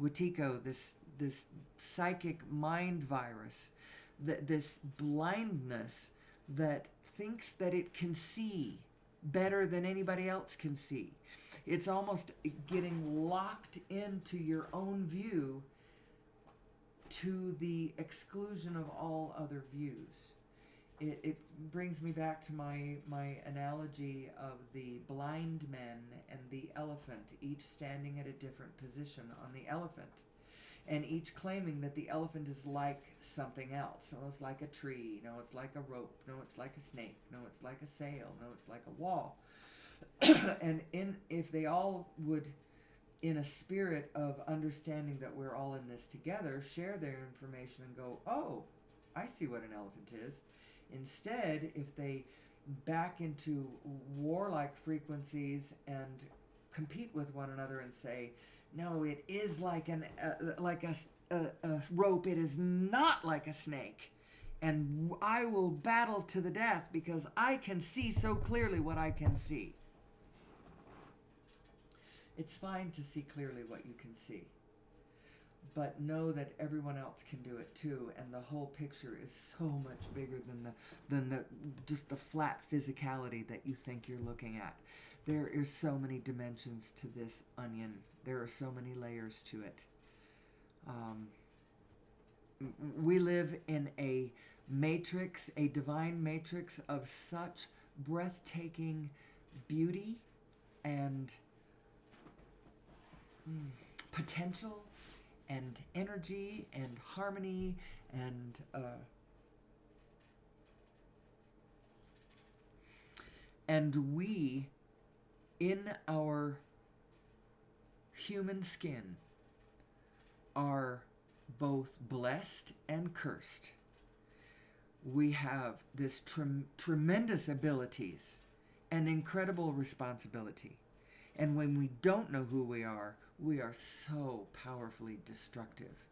Wetiko, this psychic mind virus, this blindness that thinks that it can see better than anybody else can see. It's almost getting locked into your own view to the exclusion of all other views. It brings me back to my analogy of the blind men and the elephant, each standing at a different position on the elephant, and each claiming that the elephant is like something else. So it's like a tree, no, it's like a rope, no, it's like a snake, no, it's like a sail, no, it's like a wall. And if they all would, in a spirit of understanding that we're all in this together, share their information and go, oh, I see what an elephant is. Instead, if they back into warlike frequencies and compete with one another and say, no, it is like a rope, it is not like a snake, and I will battle to the death because I can see so clearly what I can see. It's fine to see clearly what you can see, but know that everyone else can do it too, and the whole picture is so much bigger than the just the flat physicality that you think you're looking at. There is so many dimensions to this onion. There are so many layers to it. We live in a matrix, a divine matrix of such breathtaking beauty and potential and energy and harmony and we, in our human skin, are both blessed and cursed. We have this tremendous abilities and incredible responsibility. And when we don't know who we are so powerfully destructive.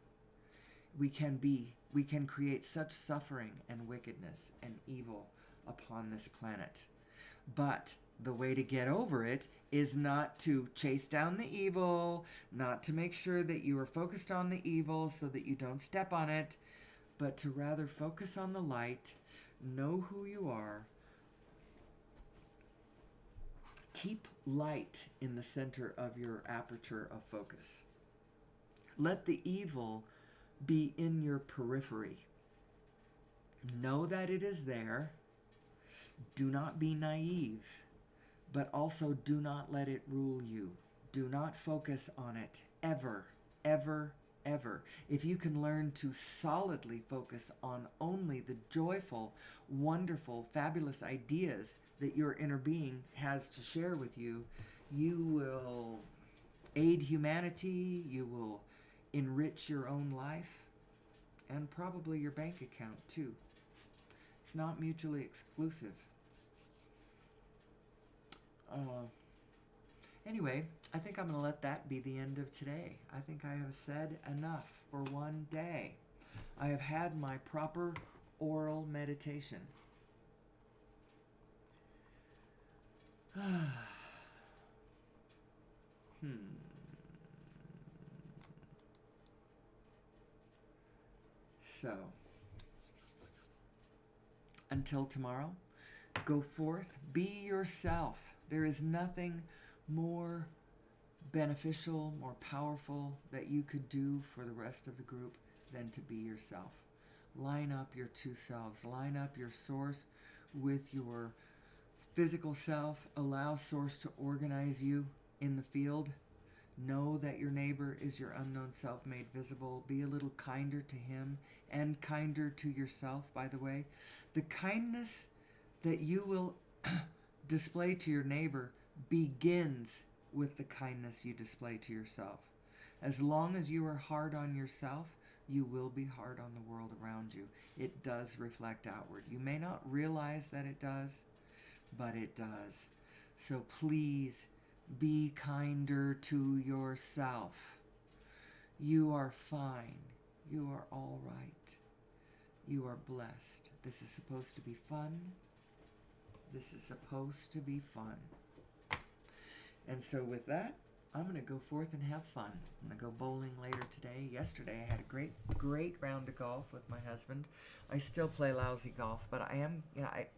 We can create such suffering and wickedness and evil upon this planet. But the way to get over it is not to chase down the evil, not to make sure that you are focused on the evil so that you don't step on it, but to rather focus on the light, know who you are, keep light in the center of your aperture of focus. Let the evil be in your periphery. Know that it is there. Do not be naive, but also do not let it rule you. Do not focus on it ever, ever, ever. If you can learn to solidly focus on only the joyful, wonderful, fabulous ideas that your inner being has to share with you, you will aid humanity, you will enrich your own life, and probably your bank account too. It's not mutually exclusive. Anyway, I think I'm going to let that be the end of today. I think I have said enough for one day. I have had my proper oral meditation. So, until tomorrow, go forth, be yourself. There is nothing more beneficial, more powerful that you could do for the rest of the group than to be yourself. Line up your two selves. Line up your source with your physical self. Allow source to organize you in the field. Know that your neighbor is your unknown self made visible. Be a little kinder to him and kinder to yourself, by the way. The kindness that you will display to your neighbor begins with the kindness you display to yourself. As long as you are hard on yourself, you will be hard on the world around you. It does reflect outward. You may not realize that it does, but it does. So please Be kinder to yourself. You are fine. You are all right. You are blessed. This is supposed to be fun. This is supposed to be fun. And so with that, I'm going to go forth and have fun. I'm going to go bowling later today. Yesterday I had a great round of golf with my husband. I still play lousy golf, but I am,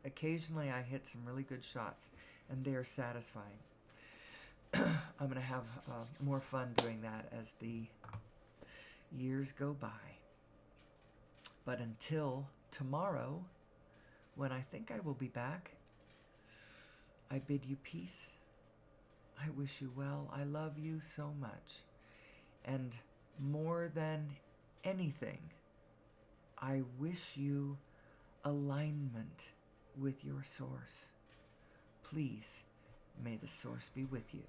occasionally I hit some really good shots, and they are satisfying. I'm going to have more fun doing that as the years go by. But until tomorrow, when I think I will be back, I bid you peace. I wish you well. I love you so much. And more than anything, I wish you alignment with your source. Please, may the source be with you.